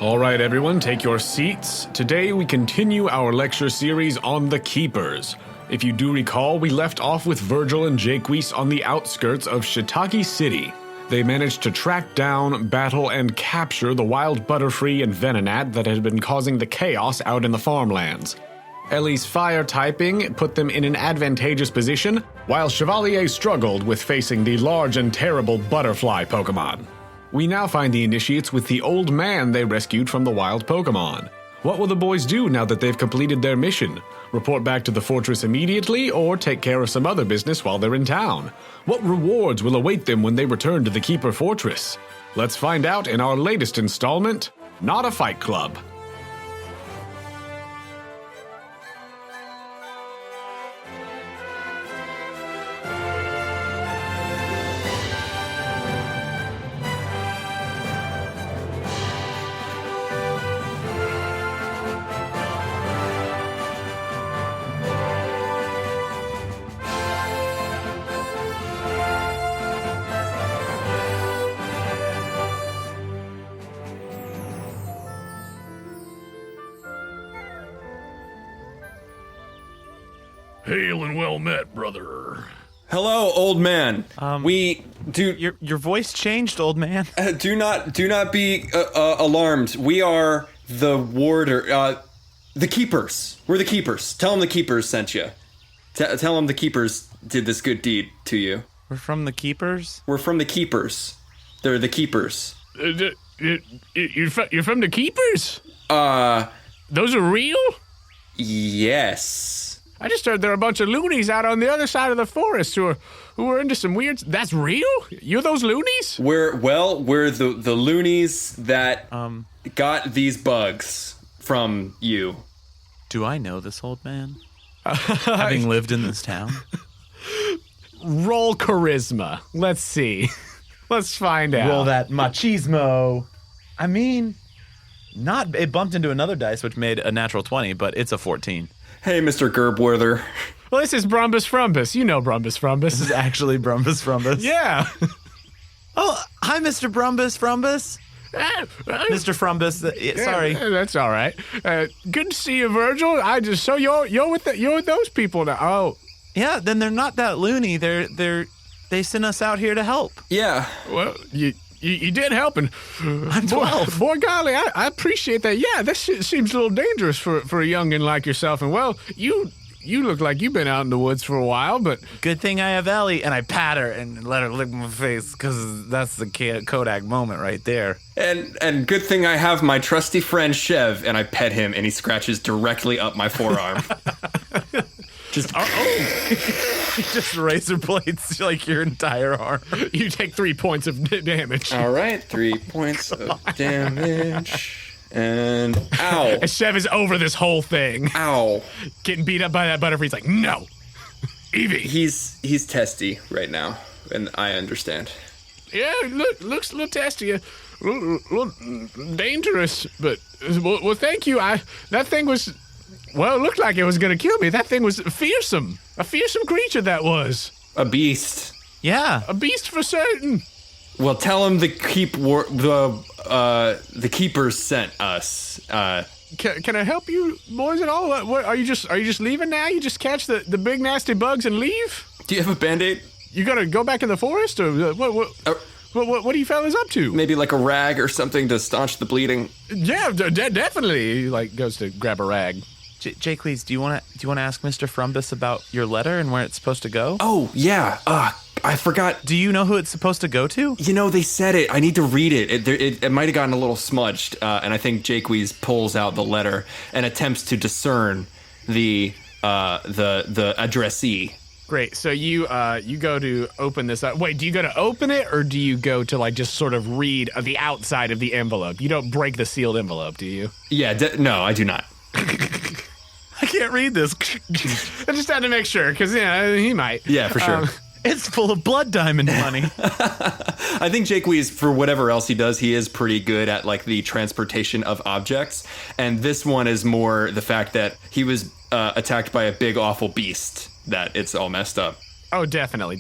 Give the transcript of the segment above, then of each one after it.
All right, everyone, take your seats. Today we continue our lecture series on the Keepers. If you do recall, we left off with Virgil and Jacques on the outskirts of Shiitake City. They managed to track down, battle, and capture the wild Butterfree and Venonat that had been causing the chaos out in the farmlands. Ellie's fire typing put them in an advantageous position, while Chevalier struggled with facing the large and terrible butterfly Pokémon. We now find the initiates with the old man they rescued from the wild Pokémon. What will the boys do now that they've completed their mission? Report back to the fortress immediately, or take care of some other business while they're in town? What rewards will await them when they return to the Keeper Fortress? Let's find out in our latest installment, Not a Fight Club. Hail and well met, brother. Hello, old man. We do. Your voice changed, old man. Do not be alarmed. We are the warder. The keepers. We're the keepers. Tell them the keepers sent you. Tell them the keepers did this good deed to you. We're from the keepers. We're from the keepers. They're the keepers. You're from the Keepers? Those are real? Yes. I just heard there are a bunch of loonies out on the other side of the forest who are into some weird... That's real? You're those loonies? We're the loonies that got these bugs from you. Do I know this old man? Having lived in this town? Roll charisma. Let's see. Let's find out. Roll that machismo. I mean, it bumped into another dice, which made a natural 20, but it's a 14. Hey, Mr. Gerbwerther. Well, this is Brumbus Frumbus. You know Brumbus Frumbus. This is actually Brumbus Frumbus. Yeah. Oh, hi, Mr. Brumbus Frumbus. Mr. Frumbus. Sorry. That's all right. Good to see you, Virgil. You're with those people now. Oh. Yeah, then they're not that loony. They sent us out here to help. Yeah. Well, you did help, and I'm 12. Boy, golly, I appreciate that. Yeah, this shit seems a little dangerous for a youngin' like yourself. And well, you look like you've been out in the woods for a while, but good thing I have Ellie, and I pat her and let her lick my face, because that's the Kodak moment right there. And good thing I have my trusty friend Chev, and I pet him, and he scratches directly up my forearm. Just razor blades like your entire arm. You take 3 points of damage. All right, 3 points of damage. And ow. And Chev is over this whole thing. Ow. Getting beat up by that Butterfree. He's like, no. Evie. He's testy right now, and I understand. Yeah, looks a little testy. A little dangerous, but well, thank you. That thing was... Well, it looked like it was going to kill me. That thing was fearsome. A fearsome creature that was. A beast. Yeah. A beast for certain. Well, tell him the keepers sent us. Can I help you boys at all? What are you just leaving now? You just catch the big nasty bugs and leave? Do you have a Band-Aid? You gonna go back in the forest, or what are you fellas up to? Maybe like a rag or something to staunch the bleeding. Yeah, definitely. He goes to grab a rag. Jake, please, do you want to ask Mr. Frumbus about your letter and where it's supposed to go? Oh, yeah. I forgot. Do you know who it's supposed to go to? You know, they said it. I need to read it. It might have gotten a little smudged, and I think Jacques pulls out the letter and attempts to discern the addressee. Great. So you go to open this up. Wait, do you go to open it, or do you go to just sort of read the outside of the envelope? You don't break the sealed envelope, do you? Yeah. No, I do not. I can't read this. I just had to make sure, because he might. Yeah, for sure. It's full of blood diamond money. I think Jacques, for whatever else he does, he is pretty good at the transportation of objects. And this one is more the fact that he was attacked by a big, awful beast, that it's all messed up. Oh, definitely.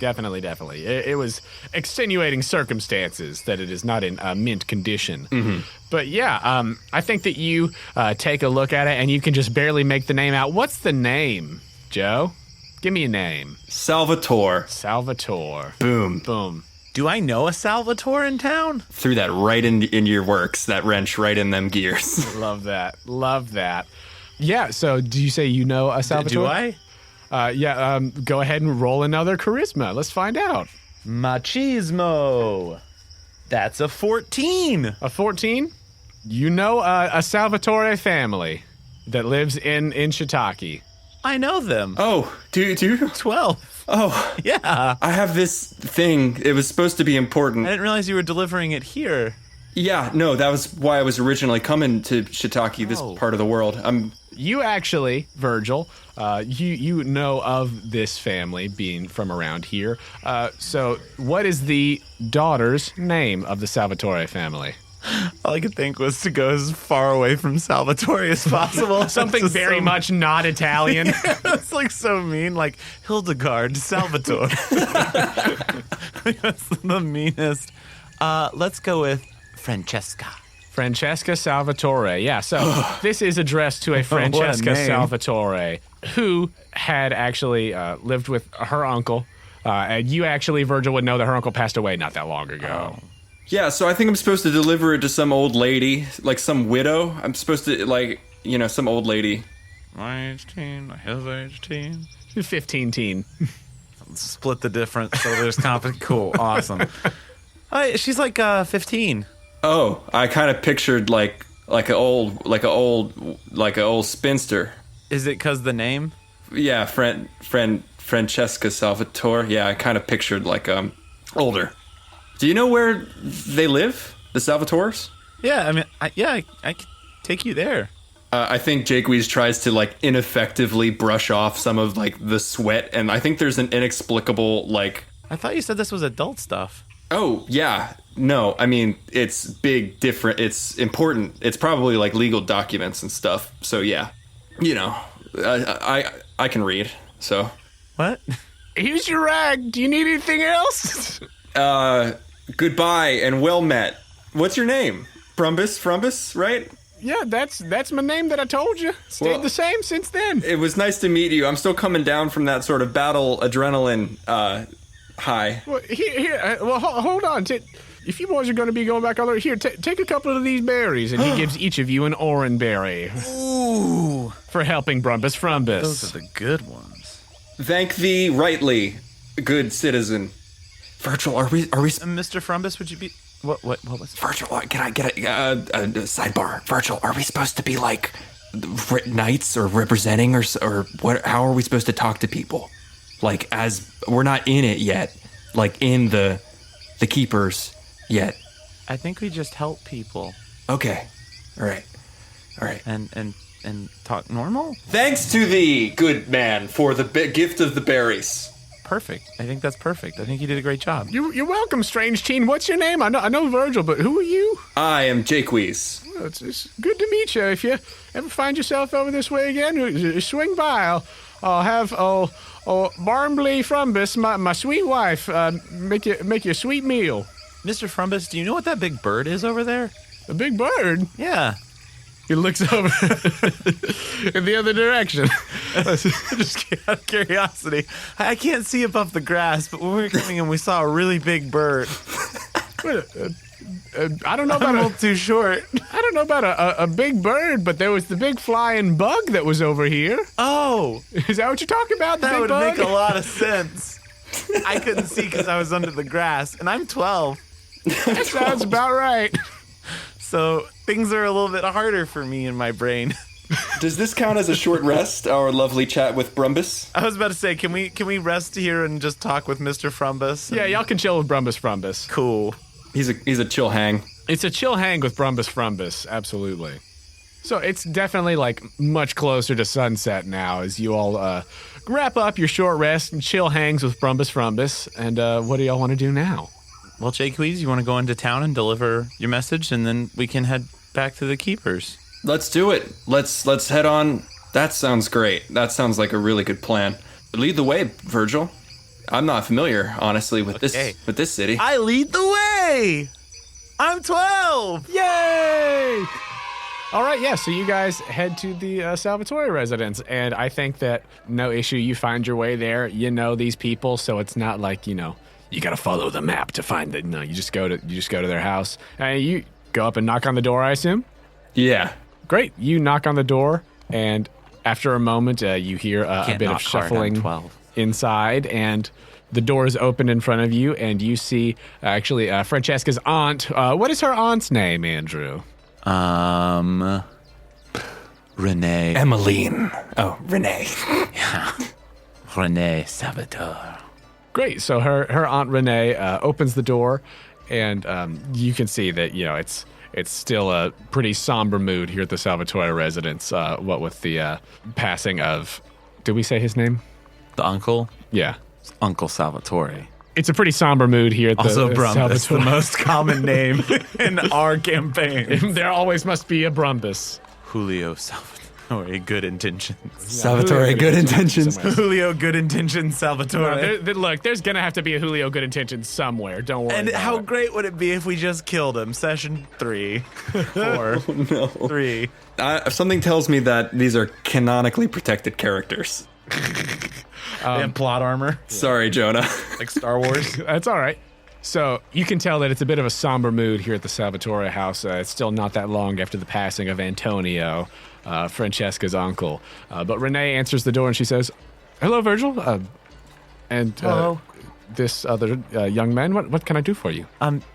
It was extenuating circumstances that it is not in mint condition. Mm-hmm. But yeah, I think that you take a look at it and you can just barely make the name out. What's the name, Joe? Give me a name. Salvatore. Salvatore. Boom. Boom. Do I know a Salvatore in town? Threw that right in your works, that wrench right in them gears. Love that. Yeah, so do you say you know a Salvatore? Do I? Go ahead and roll another charisma. Let's find out. Machismo. That's a 14. A 14? You know a Salvatore family that lives in Shiitake. I know them. Oh, do you? 12. Oh, Yeah. I have this thing. It was supposed to be important. I didn't realize you were delivering it here. Yeah, no, that was why I was originally coming to Shiitake, this part of the world. You actually, Virgil, you know of this family being from around here. So what is the daughter's name of the Salvatore family? All I could think was to go as far away from Salvatore as possible. Something very much not Italian. That's like so mean, like Hildegard Salvatore. That's the meanest. Let's go with Francesca. Francesca Salvatore. Yeah, so this is addressed to a Francesca name. Salvatore who had actually lived with her uncle. And you actually, Virgil, would know that her uncle passed away not that long ago. Yeah, so I think I'm supposed to deliver it to some old lady, like some widow. I'm supposed to, some old lady. My age teen, his age teen. 15 teen. Split the difference, so there's cool, awesome. She's like 15. Oh, I kind of pictured like an old spinster. Is it because the name? Yeah, Francesca Salvatore. Yeah, I kind of pictured older. Do you know where they live, the Salvatores? Yeah, I mean, I could take you there. I think Jacques tries to ineffectively brush off some of the sweat, and I think there's an inexplicable I thought you said this was adult stuff. Oh yeah, no, I mean it's big, different. It's important. It's probably legal documents and stuff. So yeah, I can read. So What? Here's your rag. Do you need anything else? Goodbye and well met. What's your name? Frumbus, right? Yeah, that's my name that I told you. Stayed the same since then. It was nice to meet you. I'm still coming down from that sort of battle adrenaline high. Well, hold on. If you boys are going to be going back all over here, take a couple of these berries, and he gives each of you an orange berry. Ooh. For helping Frumbus. Those are the good ones. Thank thee rightly, good citizen. Virgil, are we? Mr. Frumbus, would you be... What was it? Virgil, can I get a sidebar? Virgil, are we supposed to be knights or representing or what? How are we supposed to talk to people? As we're not in it yet, in the keepers yet. I think we just help people. Okay, all right. And talk normal? Thanks to thee, good man, for the gift of the berries. Perfect. I think that's perfect. I think you did a great job. You're welcome, strange teen. What's your name? I know Virgil, but who are you? I am Jacques. Well, it's good to meet you. If you ever find yourself over this way again, swing by. I'll have Barmbley Frumbus, my sweet wife, make you a sweet meal. Mr. Frumbus, do you know what that big bird is over there? A big bird? Yeah. He looks over in the other direction. Just out of curiosity. I can't see above the grass, but when we were coming in, we saw a really big bird. I don't know about I'm a little too short. I don't know about a big bird, but there was the big flying bug that was over here. Oh. Is that what you're talking about? That would make a lot of sense. I couldn't see because I was under the grass, and I'm 12. That sounds about right. So things are a little bit harder for me in my brain. Does this count as a short rest, our lovely chat with Frumbus? I was about to say, can we rest here and just talk with Mr. Frumbus? Yeah, y'all can chill with Frumbus. Cool. He's a chill hang. It's a chill hang with Frumbus, absolutely. So it's definitely much closer to sunset now as you all wrap up your short rest and chill hangs with Frumbus. And what do y'all want to do now? Well, Jacques, you want to go into town and deliver your message, and then we can head back to the keepers. Let's do it. Let's head on. That sounds great. That sounds like a really good plan. Lead the way, Virgil. I'm not familiar, honestly, with Okay. this city. I lead the way. I'm 12. Yay! All right, yeah, so you guys head to the Salvatore residence, and I think that no issue, you find your way there. You know these people, so it's not like, you got to follow the map to find it. No, you just go to their house. And you go up and knock on the door, I assume? Yeah. Great. You knock on the door, and after a moment, you hear a Can't bit of knock hard, I'm shuffling 12. inside, and the door is opened in front of you, and you see Francesca's aunt. What is her aunt's name, Andrew? Renee. Emmeline. Oh, Renee. Renee Salvatore. Great. So her aunt Renee opens the door, and you can see that it's still a pretty somber mood here at the Salvatore residence. What with the passing of, did we say his name? The uncle? Yeah. It's Uncle Salvatore. It's a pretty somber mood here at the Also, Brumbus, the Salvatore. most common name in our campaign. There always must be a Brumbus. Julio Salvatore, good intentions. Salvatore, good intentions. Julio, good intentions, Salvatore. Look, there's going to have to be a Julio good intentions somewhere. Don't worry And about how it. great would it be if we just killed him? Session 3. 4. No. 3. Something tells me that these are canonically protected characters. And plot armor, Sorry, Jonah. like Star Wars. That's all right. So you can tell that it's a bit of a somber mood here at the Salvatore house. It's still not that long after the passing of Antonio, Francesca's uncle. But Renee answers the door and she says, "Hello, Virgil. Hello. This other young man. What can I do for you?"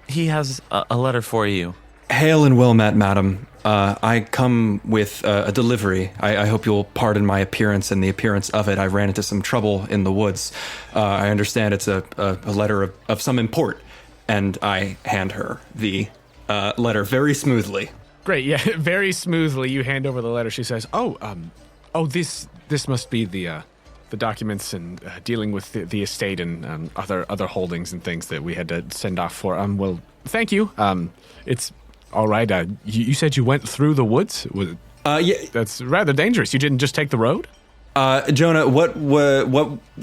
He has a letter for you. Hail and well met, madam. I come with a delivery. I hope you'll pardon my appearance and the appearance of it. I ran into some trouble in the woods. I understand it's a letter of some import, and I hand her the letter very smoothly. Great. Yeah, very smoothly you hand over the letter. She says, this must be the documents and dealing with the estate and other holdings and things that we had to send off for. Well, thank you. It's all right. You said you went through the woods? Yeah. That's rather dangerous. You didn't just take the road? Jonah, what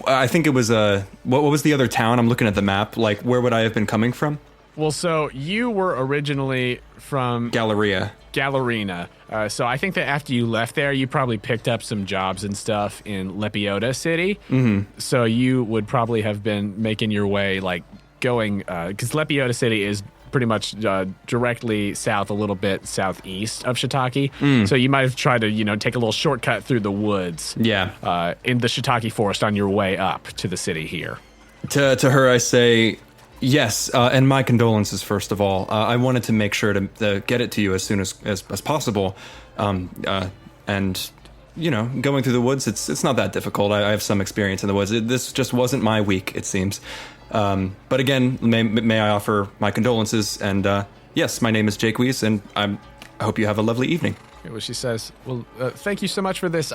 I think it was what was the other town? I'm looking at the map. Like, where would I have been coming from? Well, so you were originally from Galleria. Gallerina. So I think that after you left there, you probably picked up some jobs and stuff in Lepiota City. Mm-hmm. So you would probably have been making your way, like going, because Lepiota City is pretty much directly south, a little bit southeast of Shiitake. So you might have tried to, take a little shortcut through the woods. Yeah. In the Shiitake forest on your way up to the city here. To her, I say, yes, and my condolences, first of all. I wanted to make sure to get it to you as soon as possible. And, going through the woods, it's not that difficult. I have some experience in the woods. This just wasn't my week, it seems. But again, may I offer my condolences, and yes, my name is Jake Weiss, and I hope you have a lovely evening. Well, she says, well, thank you so much for this.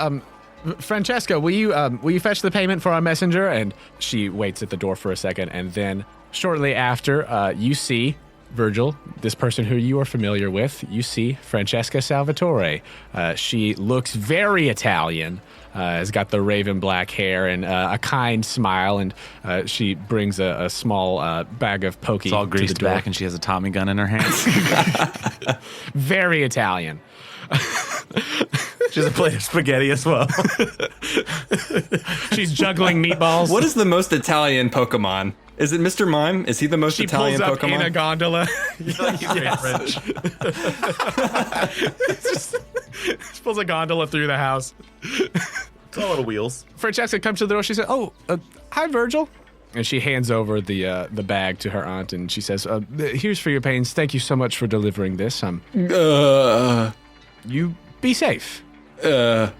Francesca, will you fetch the payment for our messenger? And she waits at the door for a second, and then shortly after, you see Virgil, this person who you are familiar with. You see Francesca Salvatore. She looks very Italian. Has got the raven black hair and a kind smile, and she brings a small bag of pokey. It's all to the greased door. back, and she has a Tommy gun in her hand. Very Italian. She has a plate of spaghetti as well. She's juggling meatballs. What is the most Italian Pokemon? Is it Mr. Mime? Is he the most She Italian pulls up Pokemon? in a gondola. French. She pulls a gondola through the house. It's all little wheels. Francesca comes to the door. She says, hi, Virgil. And she hands over the bag to her aunt, and she says, here's for your pains. Thank you so much for delivering this. You be safe. And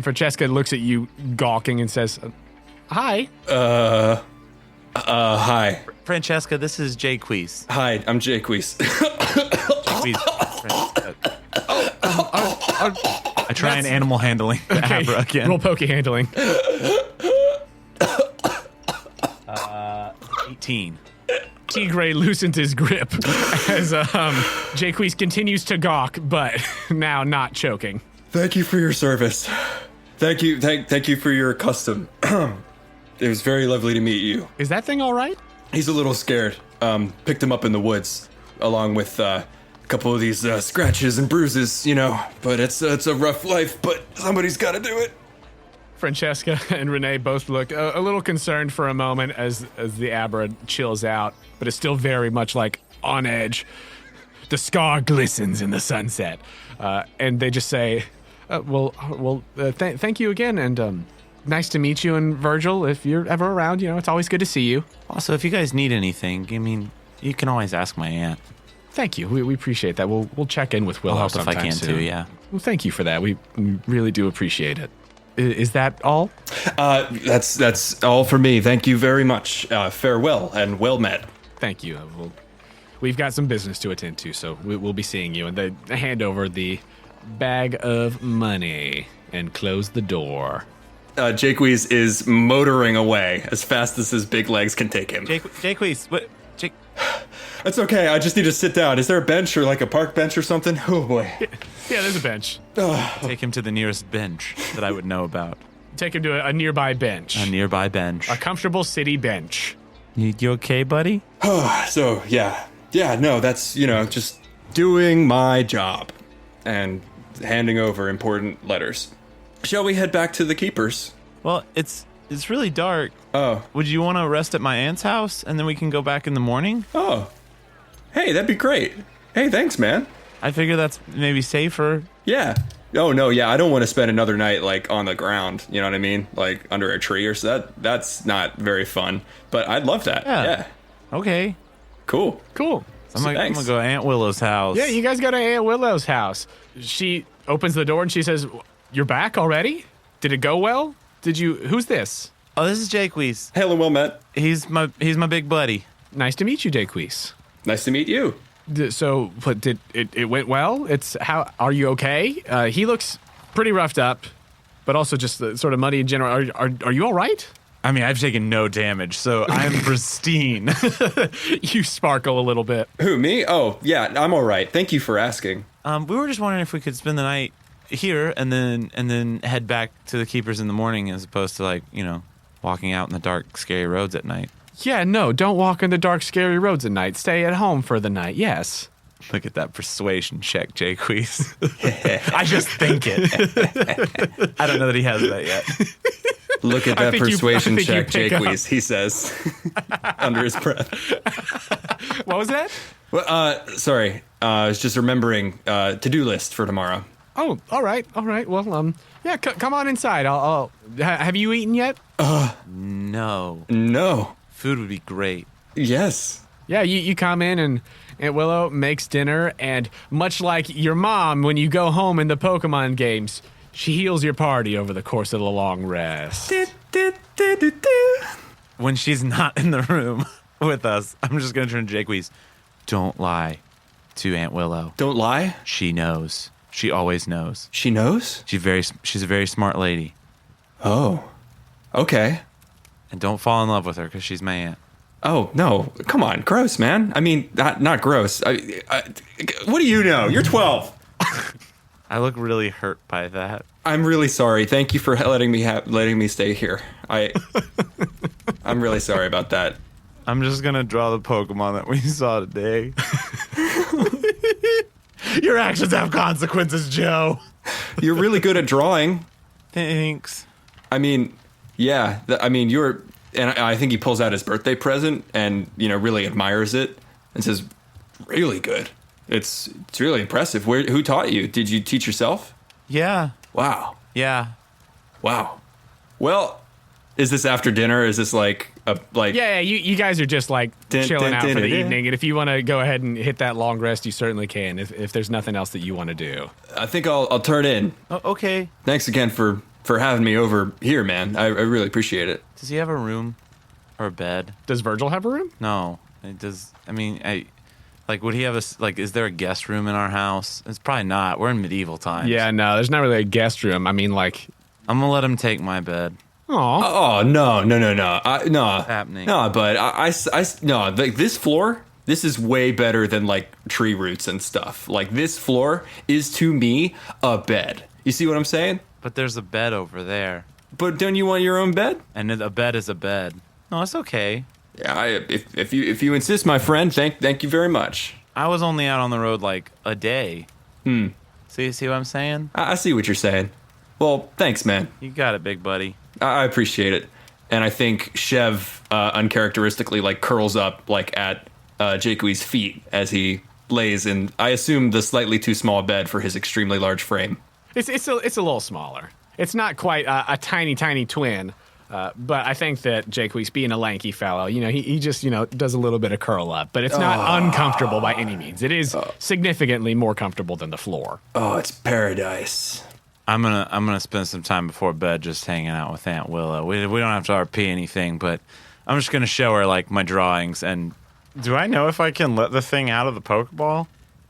Francesca looks at you gawking and says, hi. Hi. Francesca, this is Jake Weiss. Hi, I'm Jake Weiss. I try an animal handling Abra again. Roll pokey handling. 18. Tigray loosened his grip as Jaques continues to gawk, but now not choking. Thank you for your service. Thank you for your custom. It was very lovely to meet you. Is that thing all right? He's a little scared. Picked him up in the woods, along with a couple of these scratches and bruises, But it's a rough life, but somebody's got to do it. Francesca and Renee both look a little concerned for a moment as the Abra chills out, but is still very much like on edge. The scar glistens in the sunset, and they just say, thank you again, and nice to meet you and Virgil. If you're ever around, it's always good to see you. Also, if you guys need anything, you can always ask my aunt. Thank you. We appreciate that. We'll check in with Willow I'll help if I sometime can soon. too, yeah. Well, thank you for that. We really do appreciate it. Is that all? That's all for me. Thank you very much. Farewell and well met. Thank you. We've got some business to attend to, so we'll be seeing you. And they hand over the bag of money and close the door. Jacques is motoring away as fast as his big legs can take him. Jacques, what? Jake. That's okay. I just need to sit down. Is there a bench or like a park bench or something? Oh boy. Yeah, there's a bench. Take him to the nearest bench that I would know about. Take him to a nearby bench. A nearby bench. A comfortable city bench. You okay, buddy? So, yeah. Yeah, no, that's, just doing my job and handing over important letters. Shall we head back to the keepers? Well, it's really dark. Oh. Would you want to rest at my aunt's house and then we can go back in the morning? Oh. Hey, that'd be great. Hey, thanks, man. I figure that's maybe safer. Yeah. Oh, no, yeah, I don't want to spend another night, like, on the ground, you know what I mean? Like, under a tree or so. That's not very fun, but I'd love that. Yeah. Okay. Cool. I'm gonna go to Aunt Willow's house. Yeah, you guys go to Aunt Willow's house. She opens the door and she says, "You're back already? Did it go well? Who's this?" Oh, this is Jacques. Hail and well met. He's my big buddy. Nice to meet you, Jacques. Nice to meet you. So, but did it went well? Are you okay? He looks pretty roughed up, but also just sort of muddy in general. Are you all right? I mean, I've taken no damage, so I'm pristine. You sparkle a little bit. Who, me? Oh, yeah, I'm all right. Thank you for asking. We were just wondering if we could spend the night here and then head back to the keepers in the morning, as opposed to walking out in the dark, scary roads at night. Yeah, no, don't walk in the dark, scary roads at night. Stay at home for the night. Yes. Look at that persuasion check, Jacques. I just think it. I don't know that he has that yet. Look at that persuasion check, Jacques, he says under his breath. What was that? Well, sorry. I was just remembering to-do list for tomorrow. Oh, all right. Well, yeah, come on inside. Have you eaten yet? No. Food would be great. Yes. Yeah, you come in and Aunt Willow makes dinner, and much like your mom when you go home in the Pokemon games, she heals your party over the course of the long rest. When she's not in the room with us, I'm just going to turn to Jacques. Don't lie to Aunt Willow. Don't lie? She knows. She always knows. She knows? She's a very smart lady. Oh. Okay. And don't fall in love with her because she's my aunt. Oh, no. Come on. Gross, man. I mean, not gross. What do you know? You're 12. I look really hurt by that. I'm really sorry. Thank you for letting me stay here. I'm really sorry about that. I'm just going to draw the Pokemon that we saw today. Your actions have consequences, Joe. You're really good at drawing. Thanks. I mean, yeah. And I think he pulls out his birthday present and, really admires it and says, really good. It's really impressive. Who taught you? Did you teach yourself? Yeah. Wow. Yeah. Wow. Well, is this after dinner? Is this like? Yeah, you guys are just chilling out for the evening, and if you want to go ahead and hit that long rest, you certainly can. If there's nothing else that you want to do, I think I'll turn in. Oh, okay. Thanks again for having me over here, man. I really appreciate it. Does he have a room or a bed? Does Virgil have a room? No. Does. I mean, would he have is there a guest room in our house? It's probably not. We're in medieval times. Yeah, no, there's not really a guest room. I mean, I'm gonna let him take my bed. Oh, no. No. Happening. No, but no, this floor, this is way better than tree roots and stuff. This floor is to me a bed. You see what I'm saying? But there's a bed over there. But don't you want your own bed? And a bed is a bed. No, it's okay. Yeah, if you insist, my friend, thank you very much. I was only out on the road like a day. See what I'm saying? I see what you're saying. Well, thanks, man. You got it, big buddy. I appreciate it. And I think Chev uncharacteristically like curls up like at Jaquie's feet as he lays in, I assume, the slightly too small bed for his extremely large frame. It's a little smaller. It's not quite a tiny twin, but I think that Jaques, being a lanky fellow, he just does a little bit of curl up, but it's not uncomfortable by any means. It is significantly more comfortable than the floor. Oh, it's paradise. I'm gonna spend some time before bed just hanging out with Aunt Willow. We don't have to RP anything, but I'm just gonna show her like my drawings. And do I know if I can let the thing out of the Pokeball?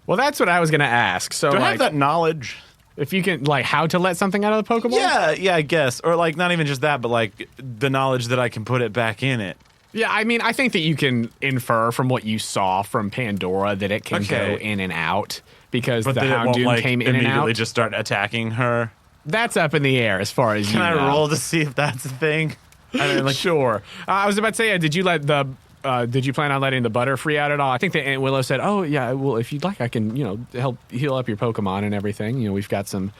Well, that's what I was gonna ask. So Do I have that knowledge? If you can, like, how to let something out of the Pokeball? Yeah, I guess. Or like not even just that, but like the knowledge that I can put it back in it. Yeah, I mean, I think that you can infer from what you saw from Pandora that it can go in and out because the Houndoom came in and out. Immediately just start attacking her. That's up in the air as far as Can I roll to see if that's a thing? I mean, like, sure. I was about to say, did you plan on letting the Butterfree out at all? I think that Aunt Willow said, "Oh yeah, well, if you'd like, I can, help heal up your Pokemon and everything. We've got some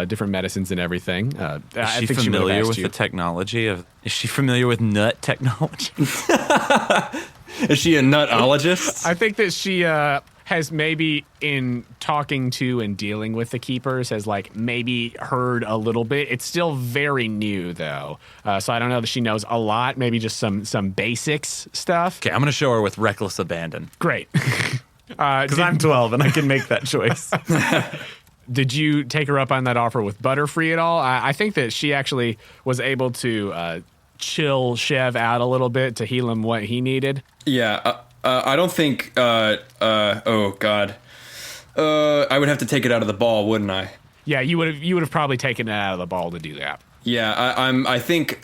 different medicines and everything." Is she familiar with the technology of? Is she familiar with nut technology? Is she a nutologist? I think that she has maybe in talking to and dealing with the keepers has like maybe heard a little bit. It's still very new though, so I don't know that she knows a lot. Maybe just some basics stuff. Okay, I'm gonna show her with reckless abandon. Great, because I'm 12 and I can make that choice. Did you take her up on that offer with Butterfree at all? I think that she actually was able to chill Chev out a little bit to heal him what he needed. Yeah. I don't think. Oh God. I would have to take it out of the ball, wouldn't I? Yeah, you would have probably taken it out of the ball to do that. Yeah, I think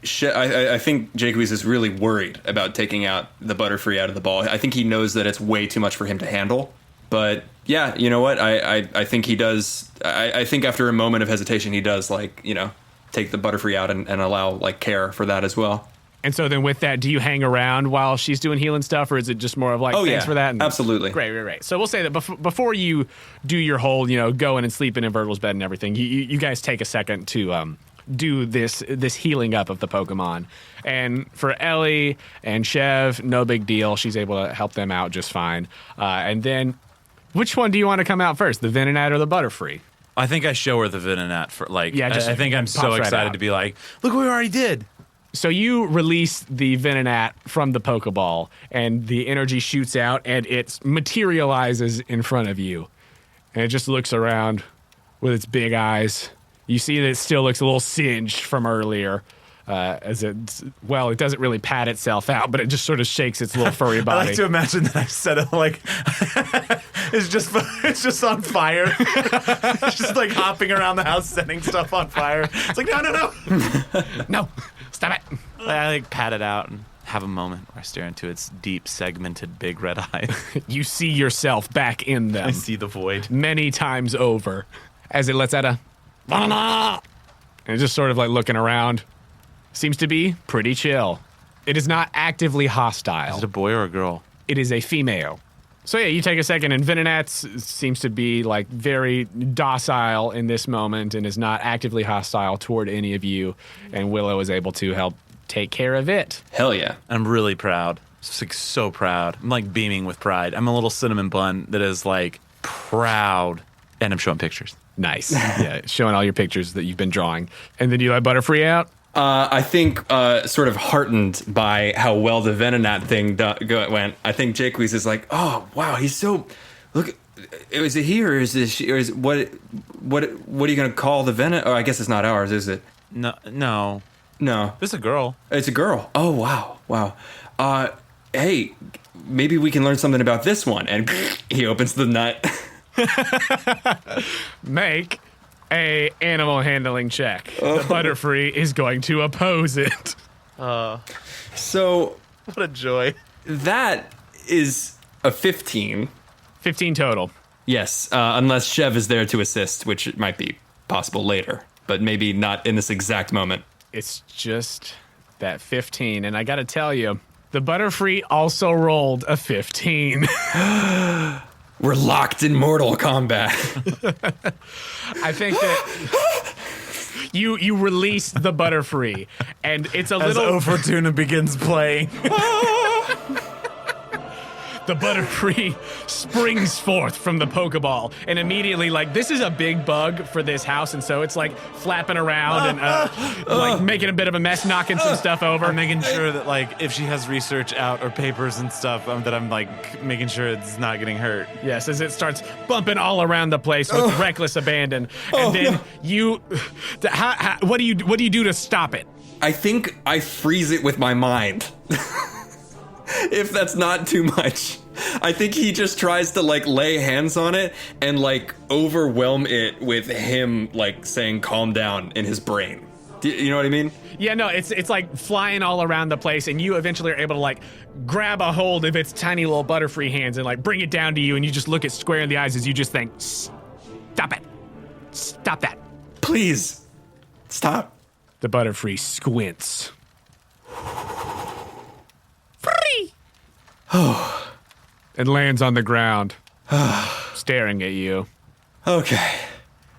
Jaques is really worried about taking out the Butterfree out of the ball. I think he knows that it's way too much for him to handle. But yeah, you know what? I think he does. I think after a moment of hesitation, he does take the Butterfree out and allow like care for that as well. And so then with that, do you hang around while she's doing healing stuff, or is it just more of like, thanks for that? And absolutely. Great. So we'll say that before you do your whole, going and sleeping in Virgil's bed and everything, you guys take a second to do this healing up of the Pokemon. And for Ellie and Chev, no big deal. She's able to help them out just fine. And then which one do you want to come out first, the Venonat or the Butterfree? I think I show her the Venonat for like, I think I'm so right excited out. to be like, look what we already did. So you release the Venonat from the Pokeball, and the energy shoots out, and it materializes in front of you. And it just looks around with its big eyes. You see that it still looks a little singed from earlier. It doesn't really pat itself out, but it just sort of shakes its little furry body. I like to imagine that I've said it like it's just on fire. It's just like hopping around the house, setting stuff on fire. It's like no, no, stop it. I like pat it out and have a moment where I stare into its deep, segmented, big red eyes. You see yourself back in them. I see the void many times over as it lets out a and it's just sort of like looking around. Seems to be pretty chill. It is not actively hostile. Is it a boy or a girl? It is a female. So yeah, you take a second, and Venonat seems to be like very docile in this moment and is not actively hostile toward any of you. And Willow is able to help take care of it. Hell yeah. I'm really proud. Just like so proud. I'm like beaming with pride. I'm a little cinnamon bun that is like proud. And I'm showing pictures. Nice. Yeah, showing all your pictures that you've been drawing. And then you let Butterfree out? I think, sort of heartened by how well the Venonat thing went, I think Jaques is like, oh wow, he's so. Look, is it he or is this she, or is what are you gonna call the Venonat? Oh, I guess it's not ours, is it? No. It's a girl. It's a girl. Oh wow. Hey, maybe we can learn something about this one. And he opens the nut. Make a animal handling check. The Butterfree is going to oppose it. So What a joy. that is a 15. 15 total. Yes, unless Chev is there to assist, which might be possible later. but maybe not in this exact moment. It's just that 15, and I gotta tell you, the Butterfree also rolled a 15. We're locked in Mortal Kombat. I think that you release the Butterfree, and it's a As little... Fortuna begins playing. The Butterfree springs forth from the Pokeball, and immediately, like, this is a big bug for this house, and so it's, like, flapping around and, like, making a bit of a mess, knocking some stuff over. I'm making sure that, like, if she has research out or papers and stuff, that I'm, like, making sure it's not getting hurt. Yes, as it starts bumping all around the place with reckless abandon, and then you... what do you do to stop it? I think I freeze it with my mind. If that's not too much. I think he just tries to, like, lay hands on it and, like, overwhelm it with him, like, saying calm down in his brain. You know what I mean? Yeah, no, it's like flying all around the place, and you eventually are able to, like, grab a hold of its tiny little Butterfree hands and, like, bring it down to you, and you just look it square in the eyes as you just think, stop it. Stop that. Please. Stop. The Butterfree squints. Free! And lands on the ground, staring at you. Okay.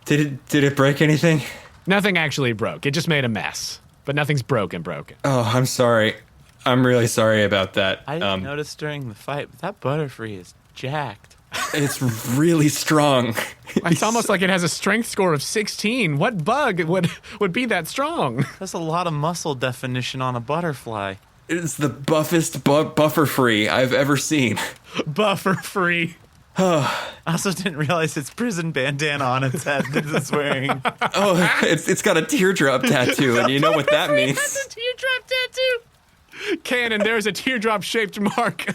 Did it break anything? Nothing actually broke. It just made a mess. But nothing's broken. Oh, I'm sorry. I'm really sorry about that. I didn't notice during the fight, but that Butterfree is jacked. It's really strong. It's almost like it has a strength score of 16. What bug would be that strong? That's a lot of muscle definition on a butterfly. It's the buffest Butterfree I've ever seen. Butterfree. I also didn't realize its prison bandana on its head that it's wearing. Oh, it's got a teardrop tattoo, and you know what that means. That's a teardrop tattoo. Cannon, there's a teardrop-shaped mark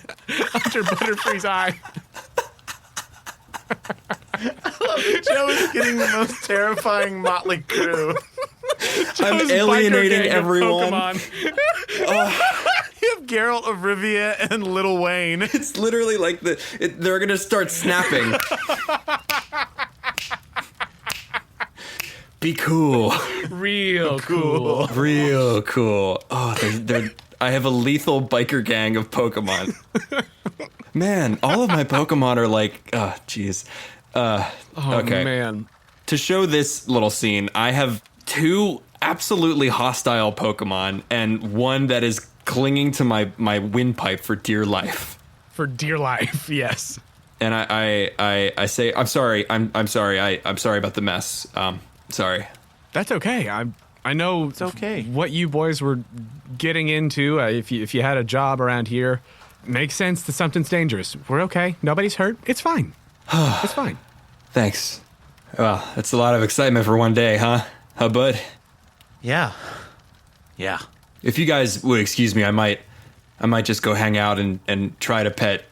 under Butterfree's eye. Joe is getting the most terrifying motley crew. I'm Joe's alienating biker gang of everyone. Pokemon. You have Geralt of Rivia and Lil Wayne. It's literally like they're gonna start snapping. Be cool. Real cool. Real cool. Oh, I have a lethal biker gang of Pokemon. Man, all of my Pokemon are like, oh, jeez. Okay. Man. To show this little scene, I have 2 absolutely hostile Pokemon and one that is clinging to my windpipe for dear life. For dear life, yes. And I say, I'm sorry. I'm sorry. I'm sorry about the mess. Sorry. That's okay. I know It's okay. what you boys were getting into. If you had a job around here, makes sense that something's dangerous. We're okay. Nobody's hurt. It's fine. It's fine. Thanks. Well, that's a lot of excitement for one day, huh? Huh, bud? Yeah. If you guys would excuse me, I might just go hang out and try to pet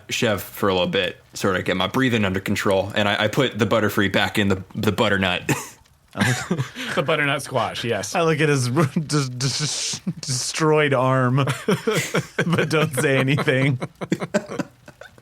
Chev for a little bit, sort of get my breathing under control. And I put the Butterfree back in the butternut. The butternut squash, yes. I look at his destroyed arm, but don't say anything.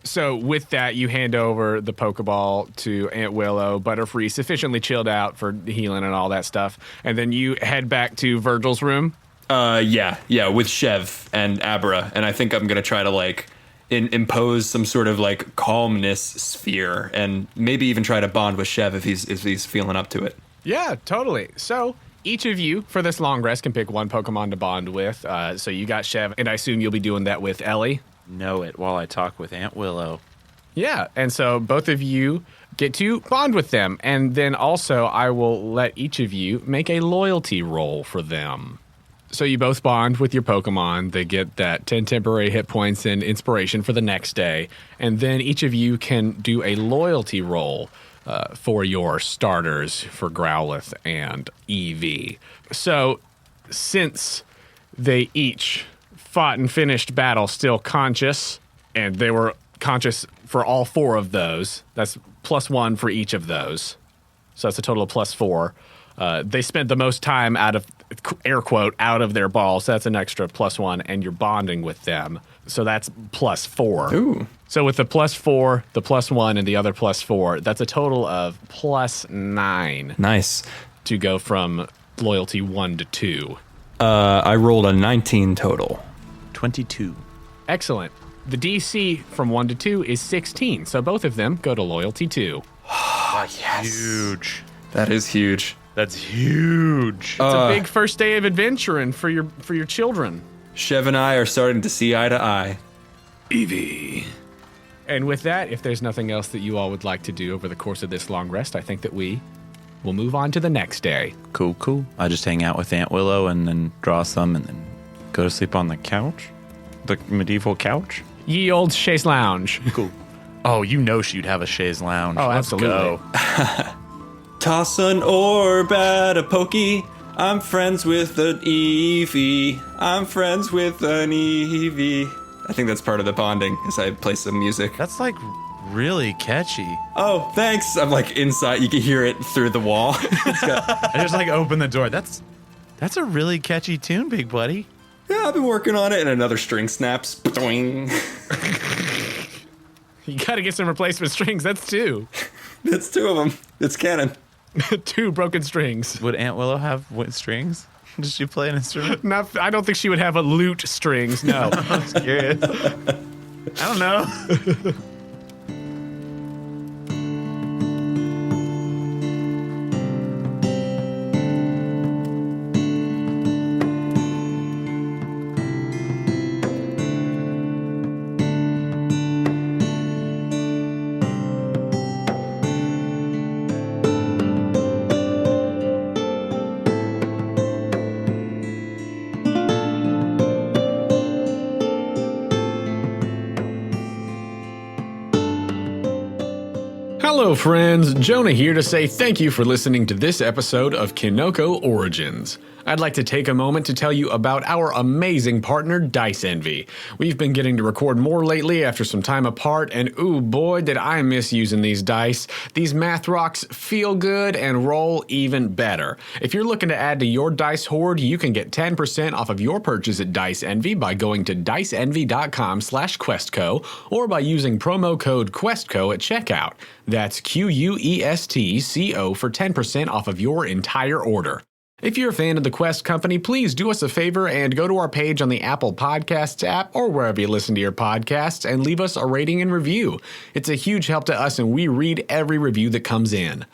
So with that, you hand over the Pokeball to Aunt Willow. Butterfree sufficiently chilled out for healing and all that stuff. And then you head back to Virgil's room. Yeah, with Chev and Abra. And I think I'm going to try to, like, impose some sort of, like, calmness sphere and maybe even try to bond with Chev if he's feeling up to it. Yeah, totally. So each of you, for this long rest, can pick one Pokemon to bond with. So you got Chev, and I assume you'll be doing that with Ellie. Know it while I talk with Aunt Willow. Yeah, and so both of you get to bond with them. And then also I will let each of you make a loyalty roll for them. So you both bond with your Pokemon. They get that 10 temporary hit points and inspiration for the next day. And then each of you can do a loyalty roll for your starters for Growlithe and Eevee. So since they each fought and finished battle still conscious, and they were conscious for all 4 of those, that's +1 for each of those. So that's a total of +4. They spent the most time out of, air quote, out of their balls. So that's an extra +1, and you're bonding with them. So that's +4. Ooh. So with the +4, the +1, and the other +4, that's a total of +9. Nice. to go from loyalty 1 to 2? I rolled a 19 total. 22. Excellent. The DC from 1 to 2 is 16, so both of them go to loyalty 2. Huge. That is huge. That's huge. It's a big first day of adventuring for your children. Chev and I are starting to see eye to eye. Evie. And with that, if there's nothing else that you all would like to do over the course of this long rest, I think that we will move on to the next day. Cool. I just hang out with Aunt Willow and then draw some and then go to sleep on the couch. The medieval couch. Ye old chaise lounge. Cool. Oh, you know she'd have a chaise lounge. Oh, Let's absolutely. go. Toss an orb at a pokey. I'm friends with an Eevee. I'm friends with an Eevee. I think that's part of the bonding as I play some music. That's like really catchy. Oh, thanks. I'm like inside. You can hear it through the wall. I just like open the door. That's a really catchy tune, big buddy. Yeah, I've been working on it, and another string snaps. Boing. You gotta get some replacement strings. That's 2. That's 2 of them. It's canon. 2 broken strings. Would Aunt Willow have strings? Does she play an instrument? I don't think she would have a lute strings, no. I'm just curious. I don't know. Hello, friends. Jonah here to say thank you for listening to this episode of Kinoko Origins. I'd like to take a moment to tell you about our amazing partner, Dice Envy. We've been getting to record more lately after some time apart, and ooh boy, did I miss using these dice. These math rocks feel good and roll even better. If you're looking to add to your dice hoard, you can get 10% off of your purchase at Dice Envy by going to diceenvy.com/questco or by using promo code QuestCo at checkout. That's QUESTCO for 10% off of your entire order. If you're a fan of the Quest Company, please do us a favor and go to our page on the Apple Podcasts app or wherever you listen to your podcasts and leave us a rating and review. It's a huge help to us and we read every review that comes in.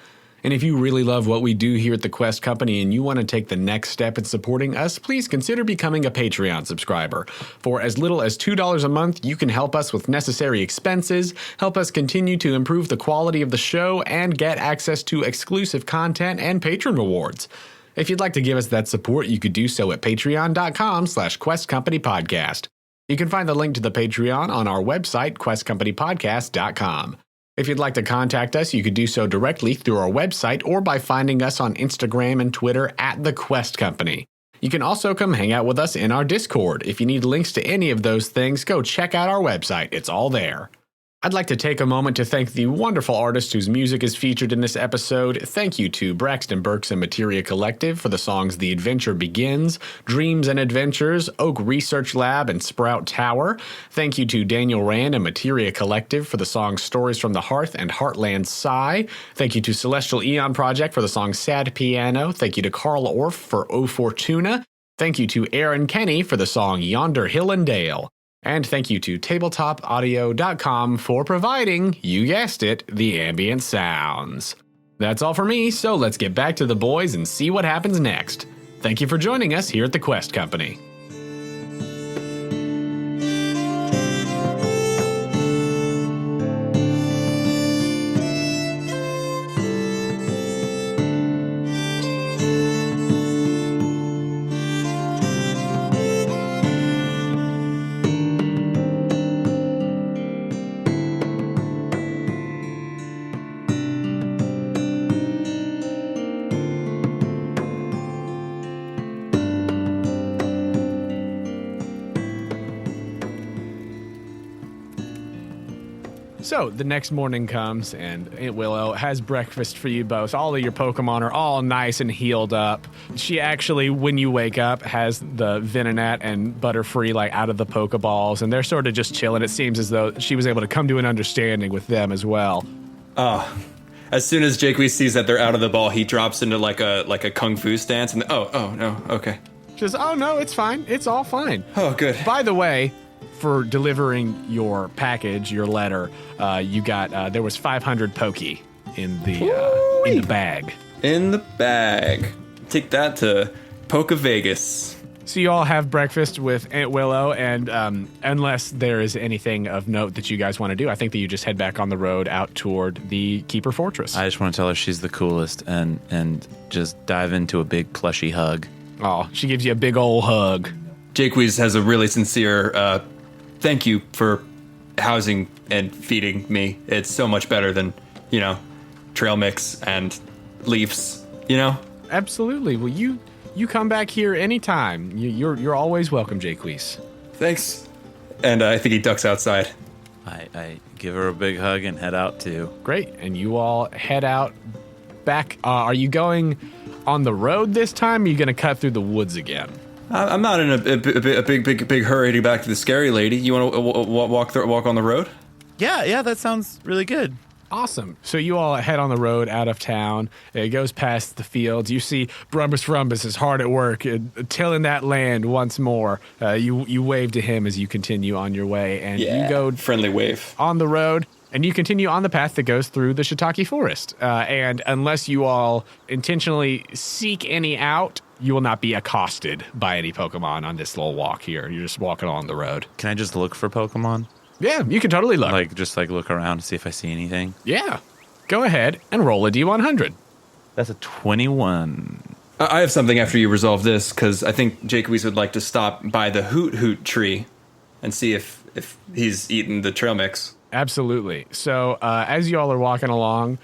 And if you really love what we do here at the Quest Company and you want to take the next step in supporting us, please consider becoming a Patreon subscriber. For as little as $2 a month, you can help us with necessary expenses, help us continue to improve the quality of the show, and get access to exclusive content and patron rewards. If you'd like to give us that support, you could do so at patreon.com/questcompanypodcast. You can find the link to the Patreon on our website, questcompanypodcast.com. If you'd like to contact us, you could do so directly through our website or by finding us on Instagram and Twitter at The Quest Company. You can also come hang out with us in our Discord. If you need links to any of those things, go check out our website. It's all there. I'd like to take a moment to thank the wonderful artist whose music is featured in this episode. Thank you to Braxton Burks and Materia Collective for the songs The Adventure Begins, Dreams and Adventures, Oak Research Lab, and Sprout Tower. Thank you to Daniel Rand and Materia Collective for the songs Stories from the Hearth and Heartland Sigh. Thank you to Celestial Eon Project for the song Sad Piano. Thank you to Carl Orff for O Fortuna. Thank you to Aaron Kenny for the song Yonder Hill and Dale. And thank you to tabletopaudio.com for providing, you guessed it, the ambient sounds. That's all for me, so let's get back to the boys and see what happens next. Thank you for joining us here at the Quest Company. So the next morning comes and Aunt Willow has breakfast for you both. All of your Pokemon are all nice and healed up. She actually, when you wake up, has the Venonat and Butterfree like out of the Pokeballs, and they're sort of just chilling. It seems as though she was able to come to an understanding with them as well. Oh, as soon as Jake sees that they're out of the ball, he drops into like a kung fu stance, and oh no, okay. Just, oh no, it's fine. It's all fine. Oh, good. By the way, for delivering your package, your letter, you got there was 500 Poke in the bag. In the bag. Take that to Poke Vegas. So you all have breakfast with Aunt Willow, and unless there is anything of note that you guys want to do, I think that you just head back on the road out toward the Keeper Fortress. I just want to tell her she's the coolest and just dive into a big plushy hug. Oh, she gives you a big old hug. Jake has a really sincere thank you for housing and feeding me. It's so much better than, trail mix and leaves, Absolutely. Well, you come back here anytime. You're always welcome, Jaques. Thanks. And I think he ducks outside. I give her a big hug and head out too. Great. And you all head out back. Are you going on the road this time? Or are you going to cut through the woods again? I'm not in a big hurry to get back to the scary lady. You want to walk on the road? Yeah, that sounds really good. Awesome. So you all head on the road out of town. It goes past the fields. You see Brumbus is hard at work, tilling that land once more. You wave to him as you continue on your way, and you go friendly wave on the road. And you continue on the path that goes through the Shiitake Forest. And unless you all intentionally seek any out, you will not be accosted by any Pokemon on this little walk here. You're just walking along the road. Can I just look for Pokemon? Yeah, you can totally look. Just look around and see if I see anything? Yeah. Go ahead and roll a D100. That's a 21. I have something after you resolve this, because I think Jake would like to stop by the Hoot tree and see if he's eaten the trail mix. Absolutely. So as you all are walking along,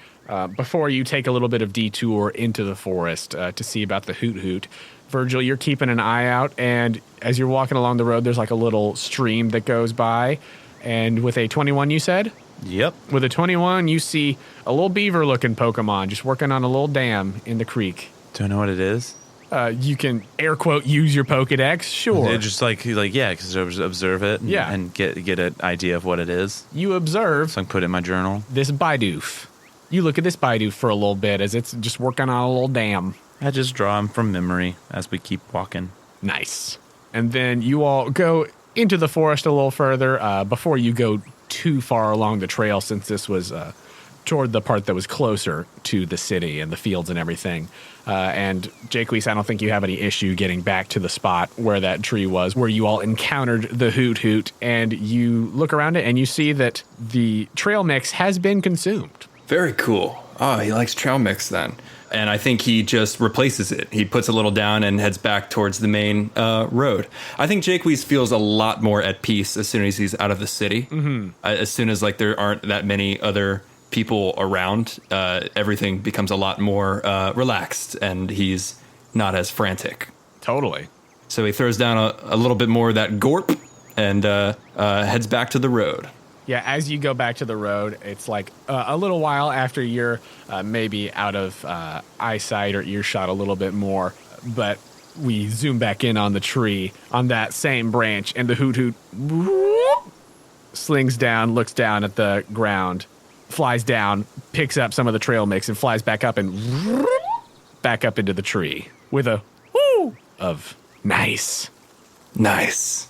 before you take a little bit of detour into the forest to see about the Hoot, Virgil, you're keeping an eye out, and as you're walking along the road, there's like a little stream that goes by, and with a 21, you said? Yep. With a 21, you see a little beaver-looking Pokemon just working on a little dam in the creek. Do I know what it is? You can, air quote, use your Pokedex, sure. Just because observe it and get an idea of what it is. You observe. So I can put it in my journal. This Bidoof. You look at this Bidoof for a little bit as it's just working on a little dam. I just draw him from memory as we keep walking. Nice. And then you all go into the forest a little further before you go too far along the trail, since this was toward the part that was closer to the city and the fields and everything. And Jaques, I don't think you have any issue getting back to the spot where that tree was, where you all encountered the Hoot, and you look around it and you see that the trail mix has been consumed. Very cool. Oh, he likes trail mix then. And I think he just replaces it. He puts a little down and heads back towards the main road. I think Jaques feels a lot more at peace as soon as he's out of the city. Mm-hmm. As soon as there aren't that many other people around, everything becomes a lot more relaxed, and he's not as frantic. Totally. So he throws down a little bit more of that gorp and heads back to the road. Yeah, as you go back to the road, it's like a little while after you're maybe out of eyesight or earshot a little bit more, but we zoom back in on the tree on that same branch, and the Hoot slings down, looks down at the ground, flies down, picks up some of the trail mix, and flies back up and back up into the tree with a whoo of nice. Nice.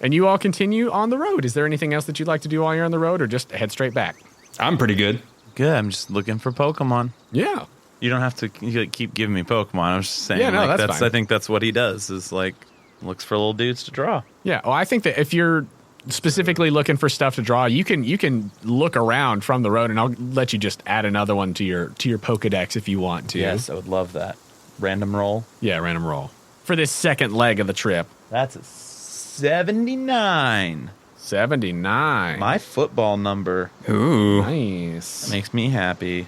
And you all continue on the road. Is there anything else that you'd like to do while you're on the road, or just head straight back? I'm pretty good. Good. I'm just looking for Pokemon. Yeah. You don't have to keep giving me Pokemon. I was just saying. Yeah, no, that's fine. I think that's what he does. Is looks for little dudes to draw. Yeah. Well, I think that if you're specifically looking for stuff to draw, you can look around from the road, and I'll let you just add another one to your Pokedex if you want to. Yes, I would love that. Random roll. Yeah, random roll for this second leg of the trip. That's a 79. 79. My football number. Ooh. Nice. That makes me happy.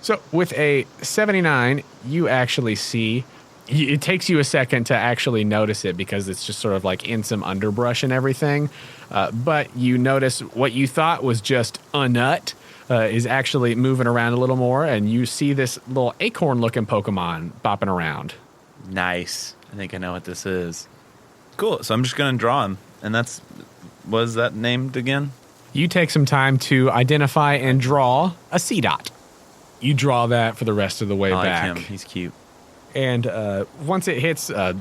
So with a 79, you actually see, it takes you a second to actually notice it because it's just sort of like in some underbrush and everything. But you notice what you thought was just a nut is actually moving around a little more, and you see this little acorn-looking Pokemon bopping around. Nice. I think I know what this is. Cool. So I'm just going to draw him. And what is that named again? You take some time to identify and draw a Seedot. You draw that for the rest of the way I like back. him. He's cute. And once it hits a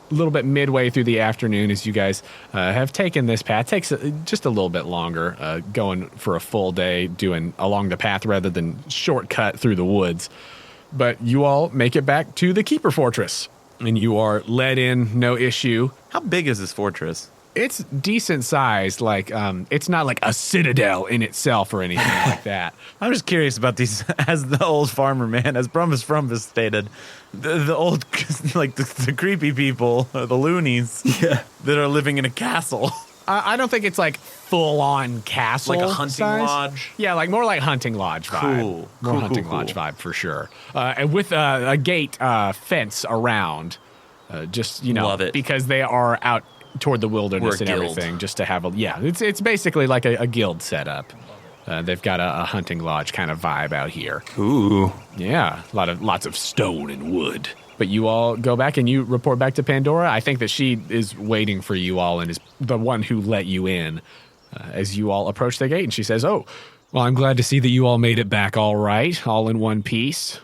little bit midway through the afternoon, as you guys have taken this path, takes just a little bit longer going for a full day, doing along the path rather than shortcut through the woods. But you all make it back to the Keeper Fortress, and you are let in, no issue. How big is this fortress? It's decent sized, like it's not like a citadel in itself or anything like that. I'm just curious about these, as the old farmer man, as Frumbus stated, the old, like the creepy people, the loonies, that are living in a castle. I don't think it's like full on castle, Like a hunting size. lodge? Yeah, like more like hunting lodge vibe. Cool. More Cool, hunting cool, lodge cool. vibe for sure. And with a gate fence around, just Love it. because they are out toward the wilderness We're a and guild. everything, just to have it's basically like a guild setup. They've got a hunting lodge kind of vibe out here. Ooh. Yeah, lots of stone and wood. But you all go back and you report back to Pandora. I think that she is waiting for you all and is the one who let you in as you all approach the gate. And she says, "Oh, well, I'm glad to see that you all made it back all right, all in one piece.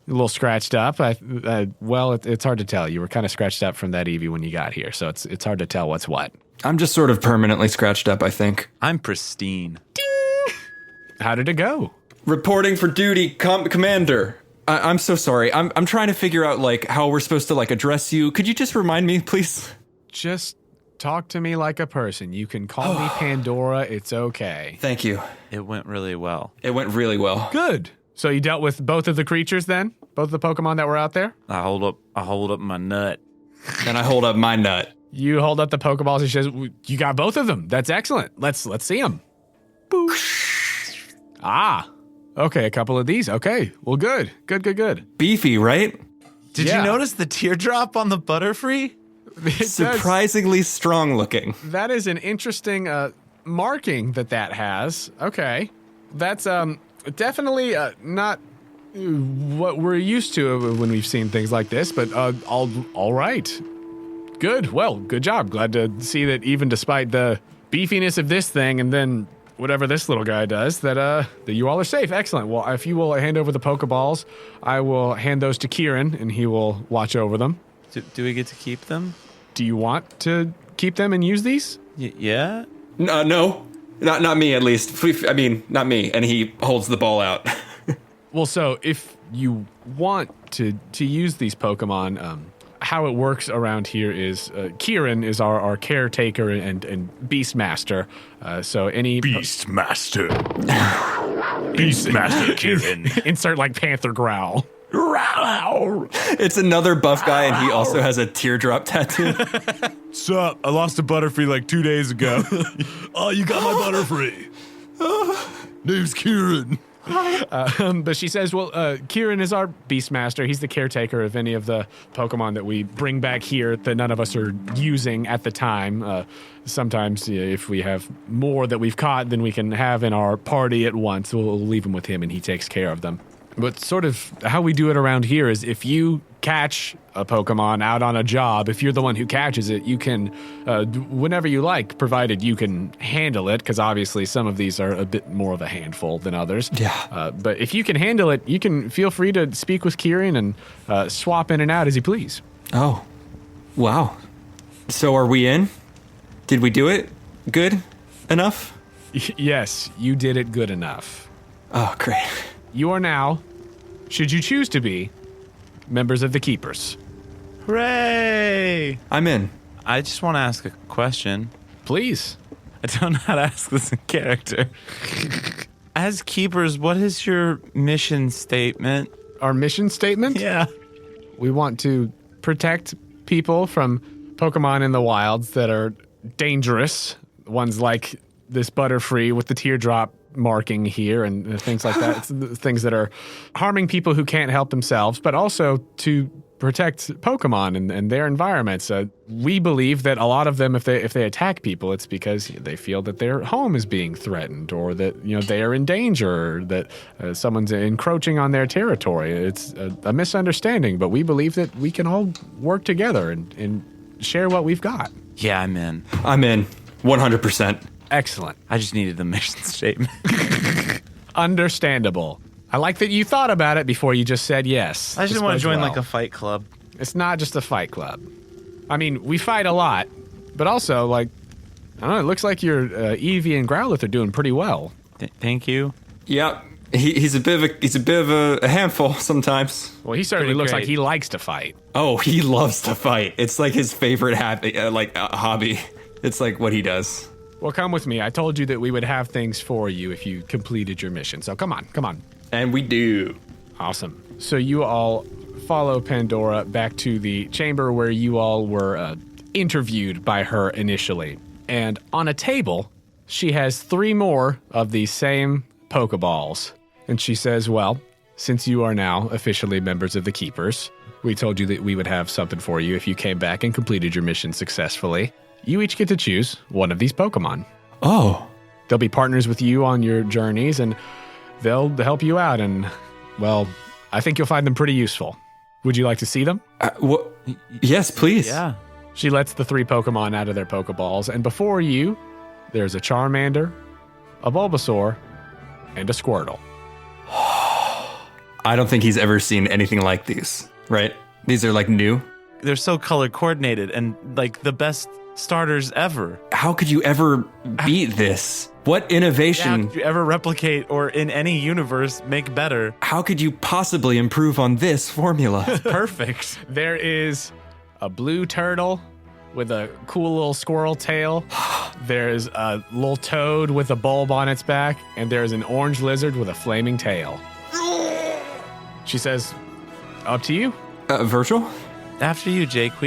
A little scratched up. It's hard to tell. You were kind of scratched up from that Eevee when you got here, so it's hard to tell what's what. I'm just sort of permanently scratched up, I think. I'm pristine. How did it go? Reporting for duty, Commander. I'm so sorry. I'm trying to figure out, like, how we're supposed to, like, address you. Could you just remind me, please? Just talk to me like a person. You can call me Pandora. It's okay. Thank you. It went really well. It went really well. Good. So you dealt with both of the creatures then? Both of the Pokemon that were out there? I hold up my nut. And I hold up my nut. You hold up the Pokeballs. He says, "You got both of them. That's excellent. Let's see them." Okay, a couple of these. Okay, well, good. Beefy, right? Did Yeah. you notice the teardrop on the Butterfree? Surprisingly strong looking. That is an interesting marking that has. Okay, that's definitely not what we're used to when we've seen things like this. But all right, good. Well, good job. Glad to see that even despite the beefiness of this thing, and then whatever this little guy does, that you all are safe. Excellent. Well, if you will hand over the Pokeballs, I will hand those to Kieran, and he will watch over them. Do we get to keep them? Do you want to keep them and use these? Yeah? No. Not me, at least. I mean, not me. And he holds the ball out. Well, so if you want to use these Pokemon, how it works around here is Kieran is our caretaker and Beastmaster. So any Beastmaster. Beastmaster Kieran. insert like panther growl. It's another buff guy, and he also has a teardrop tattoo. Sup? I lost a Butterfree like 2 days ago. Oh, you got my Butterfree. Name's Kieran. But she says, well, Kieran is our Beastmaster. He's the caretaker of any of the Pokemon that we bring back here that none of us are using at the time. Sometimes if we have more that we've caught than we can have in our party at once, we'll leave them with him and he takes care of them. But sort of how we do it around here is if you catch a Pokemon out on a job, if you're the one who catches it, you can, whenever you like, provided you can handle it, because obviously some of these are a bit more of a handful than others. Yeah. But if you can handle it, you can feel free to speak with Kieran and swap in and out as you please. Oh. Wow. So are we in? Did we do it? Good enough? Yes, you did it good enough. Oh, great. You are now, should you choose to be, members of the Keepers. Hooray! I'm in. I just want to ask a question. Please. I don't know how to ask this in character. As keepers, what is your mission statement? Our mission statement? Yeah. We want to protect people from Pokemon in the wilds that are dangerous. Ones like this Butterfree with the teardrop marking here and things like that. It's the things that are harming people who can't help themselves, but also to protect Pokemon and their environments. We believe that a lot of them, if they attack people, it's because they feel that their home is being threatened, or that they are in danger, or that someone's encroaching on their territory. It's a misunderstanding, but we believe that we can all work together and share what we've got. Yeah, I'm in. I'm in. 100%. Excellent. I just needed the mission statement. Understandable. I like that you thought about it before you just said yes. I just This want to bodes join well. like a fight club. It's not just a fight club. I mean, we fight a lot, but also, like, I don't know, it looks like your Eevee and Growlithe are doing pretty well. Thank you. Yeah, he's a bit of a handful sometimes. Well, he certainly Pretty looks great. like he likes to fight. Oh, he loves to fight. It's like his favorite hobby. It's like what he does. Well, come with me. I told you that we would have things for you if you completed your mission. So come on. And we do. Awesome. So you all follow Pandora back to the chamber where you all were interviewed by her initially. And on a table, she has 3 more of these same Pokeballs. And she says, well, since you are now officially members of the Keepers, we told you that we would have something for you if you came back and completed your mission successfully. You each get to choose one of these Pokemon. Oh. They'll be partners with you on your journeys, and they'll help you out. And, well, I think you'll find them pretty useful. Would you like to see them? What? Yes, please. Yeah. She lets the 3 Pokemon out of their Pokeballs, and before you, there's a Charmander, a Bulbasaur, and a Squirtle. I don't think he's ever seen anything like these, right? These are like new. They're so color coordinated and like the best starters ever. How could you ever beat this? What How innovation? could you ever replicate or in any universe make better? How could you possibly improve on this formula? Perfect. There is a blue turtle with a cool little squirrel tail. There's a little toad with a bulb on its back, and there's an orange lizard with a flaming tail. She says, up to you. Virgil? After you, Jacques.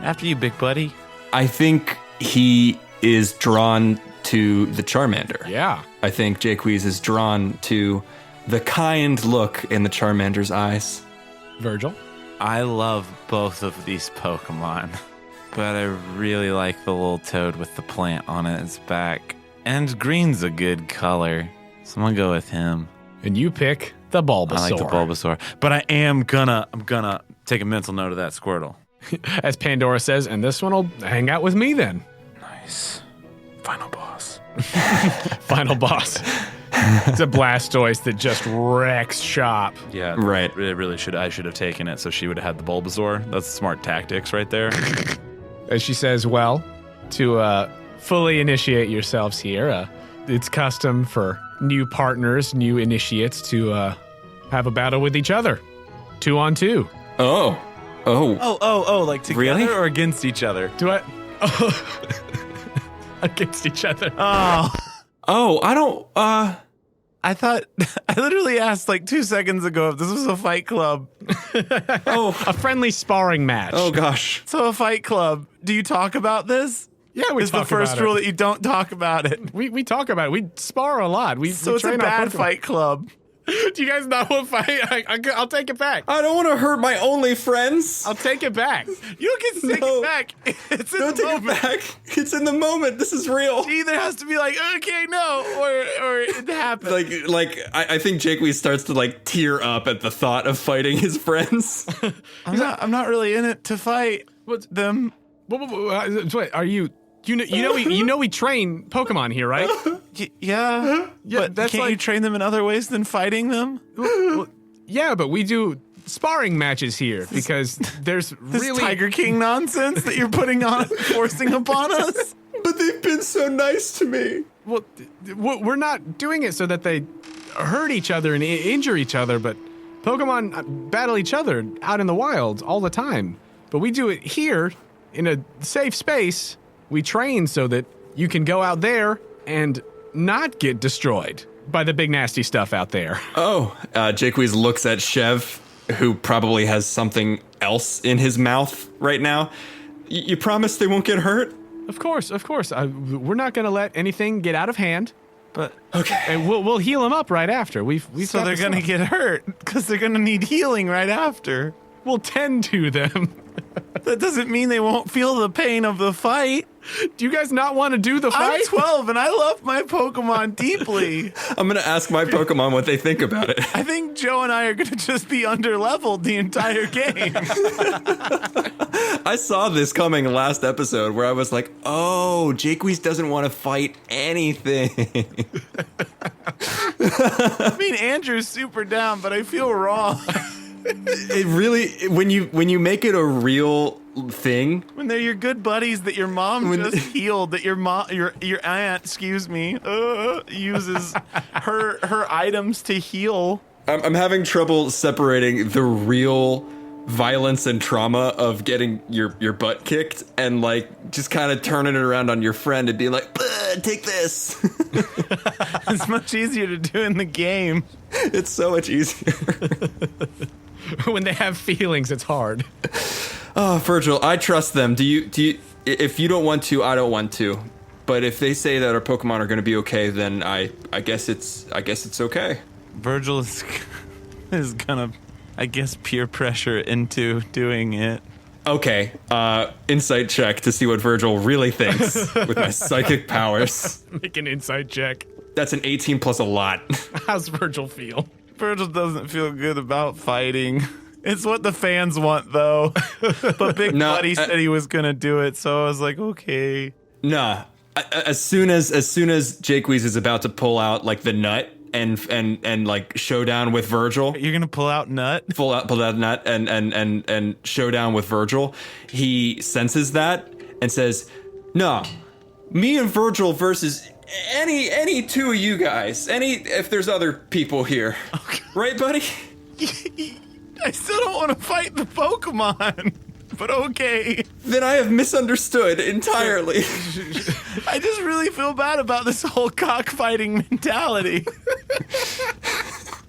After you, big buddy. I think he is drawn to the Charmander. Yeah. I think Jacques is drawn to the kind look in the Charmander's eyes. Virgil? I love both of these Pokemon, but I really like the little toad with the plant on its back. And green's a good color, so I'm gonna go with him. And you pick the Bulbasaur. I like the Bulbasaur, but I'm gonna take a mental note of that Squirtle. As Pandora says, and this one will hang out with me then. Nice. Final boss. Final boss. It's a Blastoise that just wrecks shop. Yeah, Right. I should have taken it so she would have had the Bulbasaur. That's smart tactics right there. As she says, well, to fully initiate yourselves here, it's custom for new partners, new initiates to have a battle with each other. 2 on 2. Oh. Like together Really? or against each other? Do I? Against each other. Oh, I don't, I thought, I literally asked like 2 seconds ago if this was a fight club. A friendly sparring match. oh gosh. So a fight club, do you talk about this? yeah, we Is the talk first about rule it. that you don't talk about it. We talk about it. We spar a lot. So we it's a train our bad Pokemon. fight club. Do you guys not want to fight? I'll take it back. I don't want to hurt my only friends. I'll take it back. You don't get to take No. it back. It's in Don't the take moment. it back. It's in the moment. This is real. It either has to be like, okay, no, or it happened. I think Jacques starts to like tear up at the thought of fighting his friends. I'm not really in it to fight them. Wait, are you? You know we train Pokemon here, right? Yeah, Yeah, but that's can't you like- train them in other ways than fighting them? Yeah, but we do sparring matches here because there's This really Tiger King nonsense that you're putting on, forcing upon us. But they've been so nice to me. well, we're not doing it so that they hurt each other and injure each other, but Pokemon battle each other out in the wild all the time. But we do it here in a safe space. We train so that you can go out there and not get destroyed by the big nasty stuff out there. Oh, Jacques looks at Chev, who probably has something else in his mouth right now. You promise they won't get hurt? Of course. We're not going to let anything get out of hand, But Okay. and we'll heal them up right after. We've so got they're the gonna stuff. get hurt because they're gonna need healing right after. We'll tend to them. That doesn't mean they won't feel the pain of the fight. Do you guys not want to do the fight? I'm 12 and I love my Pokemon deeply. I'm going to ask my Pokemon what they think about it. I think Joe and I are gonna just be underleveled the entire game. I saw this coming last episode where I was like, oh, Jacques doesn't want to fight anything. I mean, Andrew's super down, but I feel wrong. It really, when you make it a real thing, When they're your good buddies that your mom just healed, that your aunt, excuse me, uses her items to heal. I'm having trouble separating the real violence and trauma of getting your butt kicked and like just kind of turning it around on your friend and being like, take this. It's much easier to do in the game. It's so much easier. When they have feelings, it's hard. Oh, Virgil, I trust them. Do you? If you don't want to, I don't want to. But if they say that our Pokemon are going to be okay, then I guess it's okay. Virgil is gonna, I guess, peer pressure into doing it. Okay, insight check to see what Virgil really thinks with my psychic powers. Make an insight check. That's an 18 plus a lot. How's Virgil feel? Virgil doesn't feel good about fighting. It's what the fans want, though. But Big No, Buddy said he was gonna do it, so I was like, okay. Nah. As soon as Jaques is about to pull out like the nut and like showdown with Virgil, You're gonna pull out Nut? pull out nut and showdown with Virgil, he senses that and says, "No, me and Virgil versus any two of you guys. If there's other people here, Okay. right, buddy?" I still don't want to fight the Pokemon, but okay. Then I have misunderstood entirely. I just really feel bad about this whole cockfighting mentality.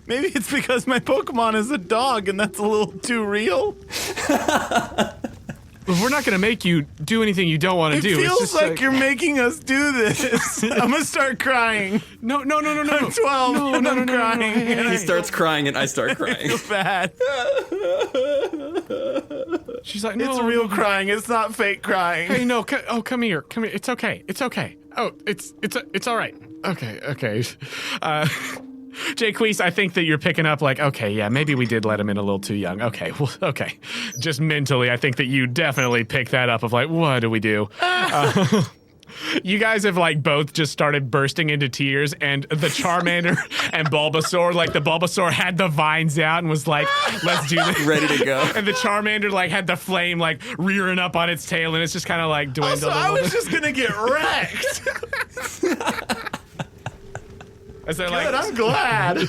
Maybe it's because my Pokemon is a dog and that's a little too real. If we're not going to make you do anything you don't want to It do. feels It's just like you're making us do this. I'm gonna start crying. No. I'm 12 and I'm crying. And He starts crying and I start crying. I feel bad. She's like, no. It's real crying. It's not fake crying. Hey, no. Come here. Come here. It's okay. It's okay. Oh, it's all right. Okay. Jaques, I think that you're picking up like, okay, yeah, maybe we did let him in a little too young. Okay, well, okay. Just mentally, I think that you definitely picked that up of like, what do we do? You guys have like both just started bursting into tears, and the Charmander and Bulbasaur, like the Bulbasaur had the vines out and was like, let's do this. Ready to go. And the Charmander like had the flame like rearing up on its tail, and it's just kind of like dwindled Also, a I little was bit. just gonna get wrecked. As they're Good, like, I'm glad.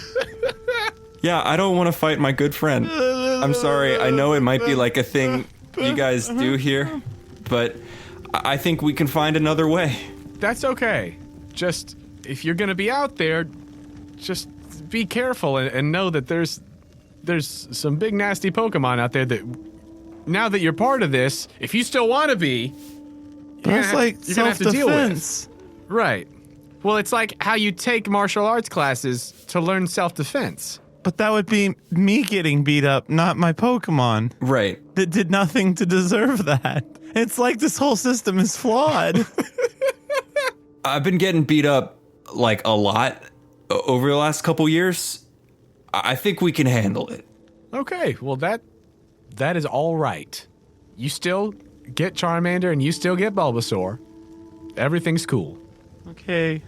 Yeah, I don't want to fight my good friend. I'm sorry. I know it might be like a thing you guys do here, but I think we can find another way. that's okay. Just if you're gonna be out there, just be careful and know that there's some big nasty Pokemon out there that now that you're part of this, if you still want to be, That's like you're gonna have to deal with. self-defense. Right. Well, it's like how you take martial arts classes to learn self-defense. But that would be me getting beat up, not my Pokemon. Right. That did nothing to deserve that. It's like this whole system is flawed. I've been getting beat up like a lot over the last couple years. I think we can handle it. Okay, well that is all right. You still get Charmander and you still get Bulbasaur. Everything's cool. Okay.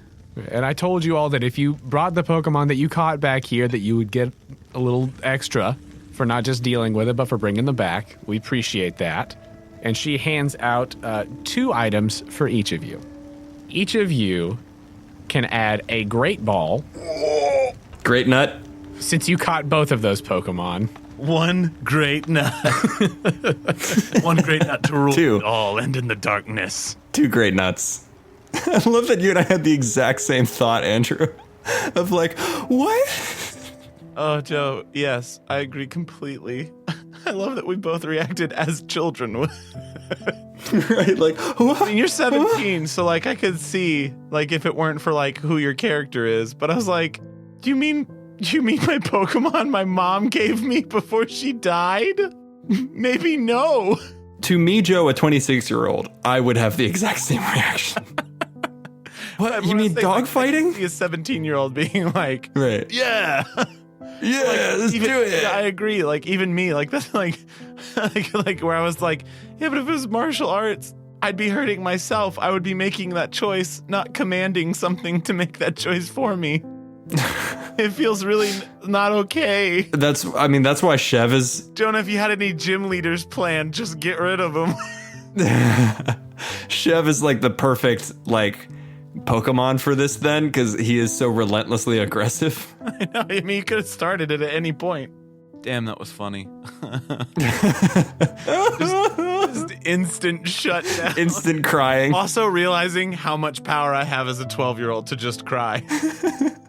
And I told you all that if you brought the Pokemon that you caught back here, that you would get a little extra for not just dealing with it, but for bringing them back. We appreciate that. And she hands out 2 items for each of you. Each of you can add a Great Ball. Great nut. Since you caught both of those Pokemon. One great nut. One great nut to rule 2. it all, and in the darkness. 2 great nuts. I love that you and I had the exact same thought, Andrew. Of like, what? Oh, Joe, yes, I agree completely. I love that we both reacted as children. Right? Like, what? I mean, you're 17, so like I could see like if it weren't for like who your character is, but I was like, do you mean my Pokemon my mom gave me before she died? Maybe no. To me, Joe, a 26-year-old, I would have the exact same reaction. What? You mean dog fighting? See a 17-year-old being like, Right. yeah. Yeah, let's Even, do it. yeah, I agree. Like even me, like that's like where I was like, yeah, but if it was martial arts, I'd be hurting myself. I would be making that choice, not commanding something to make that choice for me. It feels really not okay. That's why Chev is. Jonah, if you had any gym leaders planned, just get rid of them. Chev is like the perfect like Pokemon for this then, because he is so relentlessly aggressive. I know. I mean, you could have started it at any point. Damn, that was funny. just instant shutdown. Instant crying. Also realizing how much power I have as a 12-year-old to just cry.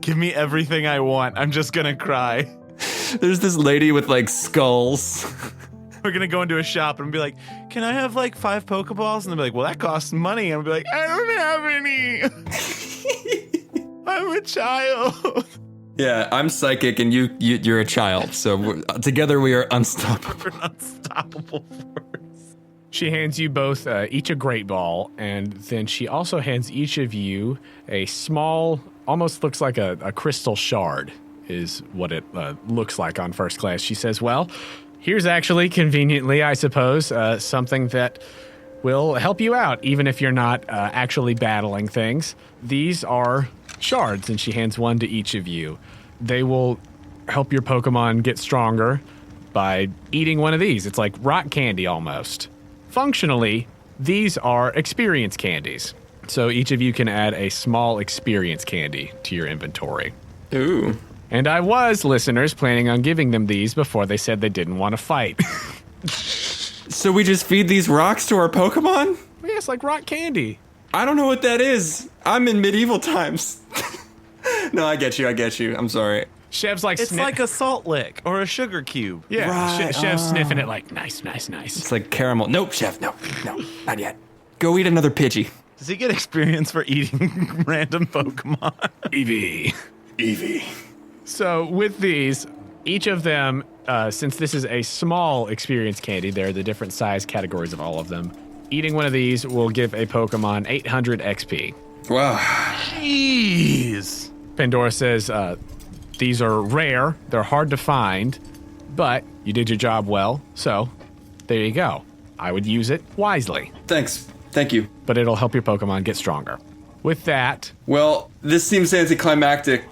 Give me everything I want. I'm just gonna cry. There's this lady with like skulls. We're gonna go into a shop and be like, can I have like 5 Pokeballs? And they'll be like, well, that costs money. And I'll be like, I don't have any. I'm a child. Yeah, I'm psychic and you're a child. So together we are unstoppable. We're an unstoppable force. She hands you both each a great ball, and then she also hands each of you a small, almost looks like a crystal shard, is what it looks like on first class. She says, well, here's actually, conveniently, I suppose, something that will help you out, even if you're not actually battling things. These are shards, and she hands one to each of you. They will help your Pokemon get stronger by eating one of these. It's like rock candy almost. Functionally, these are experience candies. So each of you can add a small experience candy to your inventory. Ooh. And I was, listeners, planning on giving them these before they said they didn't want to fight. So we just feed these rocks to our Pokemon? Yeah, it's like rock candy. I don't know what that is. I'm in medieval times. No, I get you. I'm sorry. Chev's like It's like a salt lick or a sugar cube. Yeah, Right, Chev's sniffing it like, nice. It's like caramel. Nope, Chef. No, not yet. Go eat another Pidgey. Does he get experience for eating random Pokemon? Eevee. So with these, each of them, since this is a small experience candy, they're the different size categories of all of them. Eating one of these will give a Pokemon 800 XP. Wow. Jeez. Pandora says, these are rare, they're hard to find, but you did your job well, so there you go. I would use it wisely. Thanks. Thank you. But it'll help your Pokemon get stronger. With that... Well, this seems anticlimactic,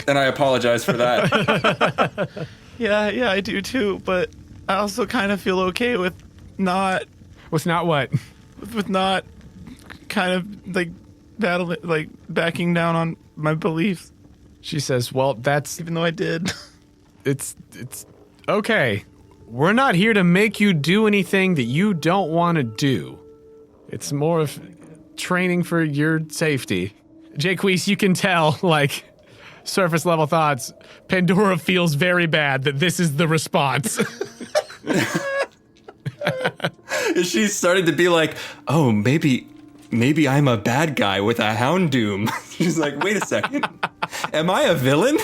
and I apologize for that. Yeah, I do too, but I also kind of feel okay with not... What's not what? With not kind of like battling, like backing down on my beliefs, She says, well, that's... even though I did. It's okay. We're not here to make you do anything that you don't want to do. It's more of training for your safety. Jacques, you can tell, like, surface level thoughts. Pandora feels very bad that this is the response. She's starting to be like, oh, maybe I'm a bad guy with a Houndoom. She's like, wait a second. Am I a villain?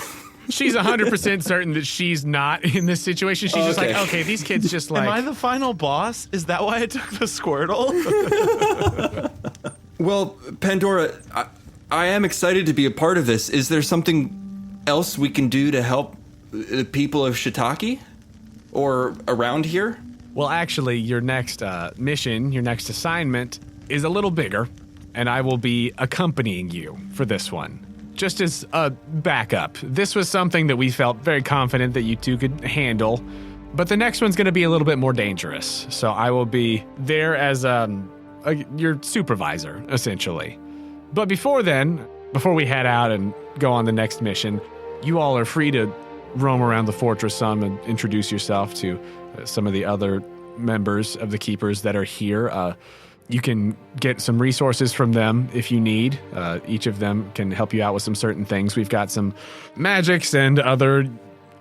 She's 100% certain that she's not in this situation. She's just like, okay, these kids just like... Am I the final boss? Is that why I took the Squirtle? Well, Pandora, I am excited to be a part of this. Is there something else we can do to help the people of Shiitake? Or around here? Well, actually, your next mission, your next assignment is a little bigger, and I will be accompanying you for this one. Just as a backup. This was something that we felt very confident that you two could handle, but the next one's going to be a little bit more dangerous. So I will be there as your supervisor, essentially. But before then, before we head out and go on the next mission, you all are free to roam around the fortress some and introduce yourself to some of the other members of the Keepers that are here. You can get some resources from them if you need. Each of them can help you out with some certain things. We've got some magics and other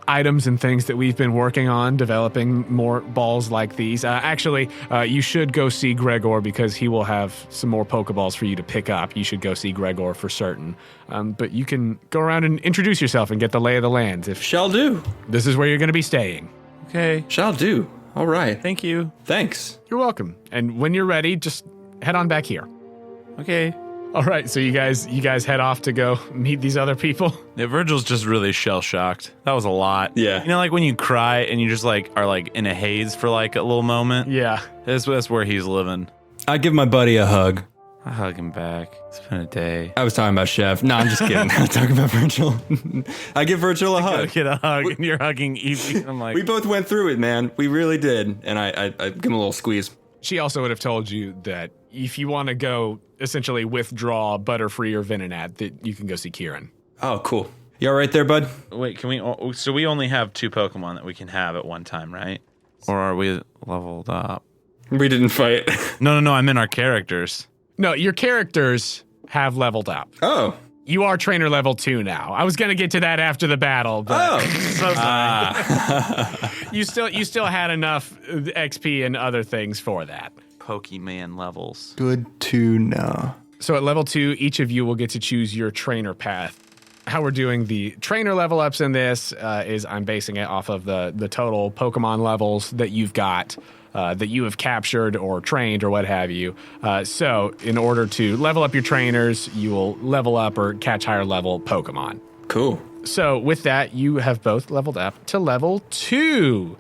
items and things that we've been working on, developing more balls like these. Actually, you should go see Gregor because he will have some more Pokeballs for you to pick up. You should go see Gregor for certain. But you can go around and introduce yourself and get the lay of the land. If Shall do. this is where you're going to be staying. Okay. Shall do. All right. Thank you. Thanks. You're welcome. And when you're ready, just head on back here. Okay. All right, so you guys head off to go meet these other people. Yeah, Virgil's just really shell-shocked. That was a lot. Yeah. You know, like when you cry and you just like are like in a haze for like a little moment? Yeah. That's where he's living. I give my buddy a hug. I hug him back. It's been a day. I was talking about Chev. No, I'm just kidding. I was talking about Virgil. I give Virgil a hug. Get a hug, and you're hugging Evie. I'm like, We both went through it, man. We really did. And I give him a little squeeze. She also would have told you that if you want to go essentially withdraw Butterfree or Venonat, that you can go see Kieran. Oh, cool. You all right there, bud? wait, can we? So we only have 2 Pokemon that we can have at one time, right? Or are we leveled up? We didn't fight. No. I'm in our characters. No, your characters have leveled up. Oh. You are trainer level 2 now. I was going to get to that after the battle, but So sorry. you still had enough XP and other things for that. Pokemon levels. Good to know. So at level 2, each of you will get to choose your trainer path. How we're doing the trainer level ups in this is I'm basing it off of the total Pokemon levels that you've got, that you have captured or trained or what have you. So in order to level up your trainers, you will level up or catch higher level Pokemon. Cool. So with that, you have both leveled up to level 2.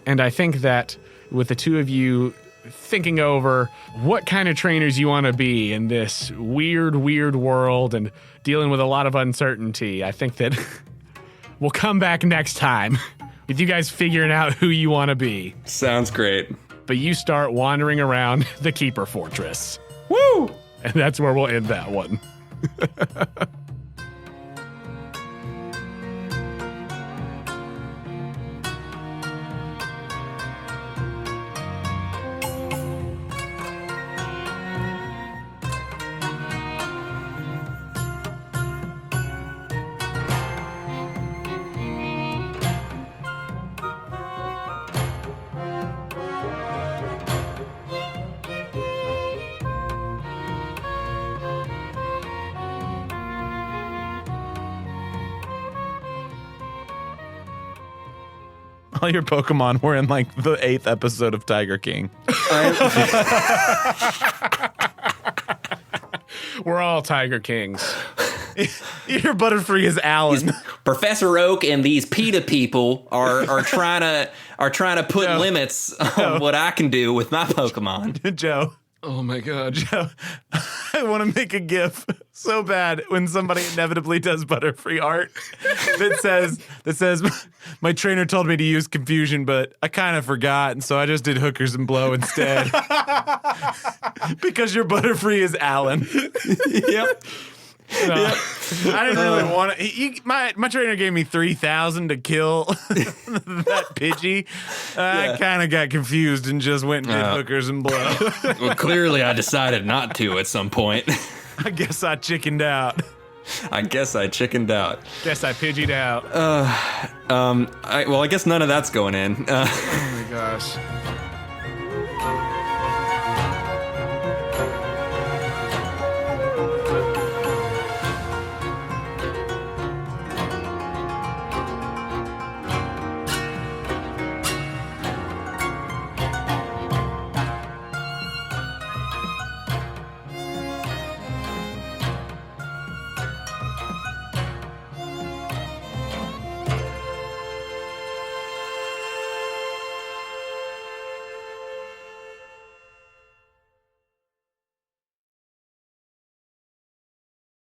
And I think that with the two of you thinking over what kind of trainers you want to be in this weird world and dealing with a lot of uncertainty, I think that we'll come back next time with you guys figuring out who you want to be. Sounds great. But you start wandering around the Keeper Fortress. Woo! And that's where we'll end that one. All your Pokemon were in like the 8th episode of Tiger King. We're all Tiger Kings. Your Butterfree is Alan. Professor Oak and these PETA people are trying to put limits on what I can do with my Pokemon. Joe. Oh my god. Joe, I want to make a GIF so bad when somebody inevitably does Butterfree art that says my trainer told me to use confusion, but I kind of forgot, and so I just did hookers and blow instead. Because your Butterfree is Alan. Yep. No. I didn't really want to. My trainer gave me 3,000 to kill that Pidgey. I kind of got confused and just went and did hookers and blow. Well, clearly I decided not to at some point. I guess I chickened out. Guess I Pidgey'd out. I guess none of that's going in. Oh my gosh.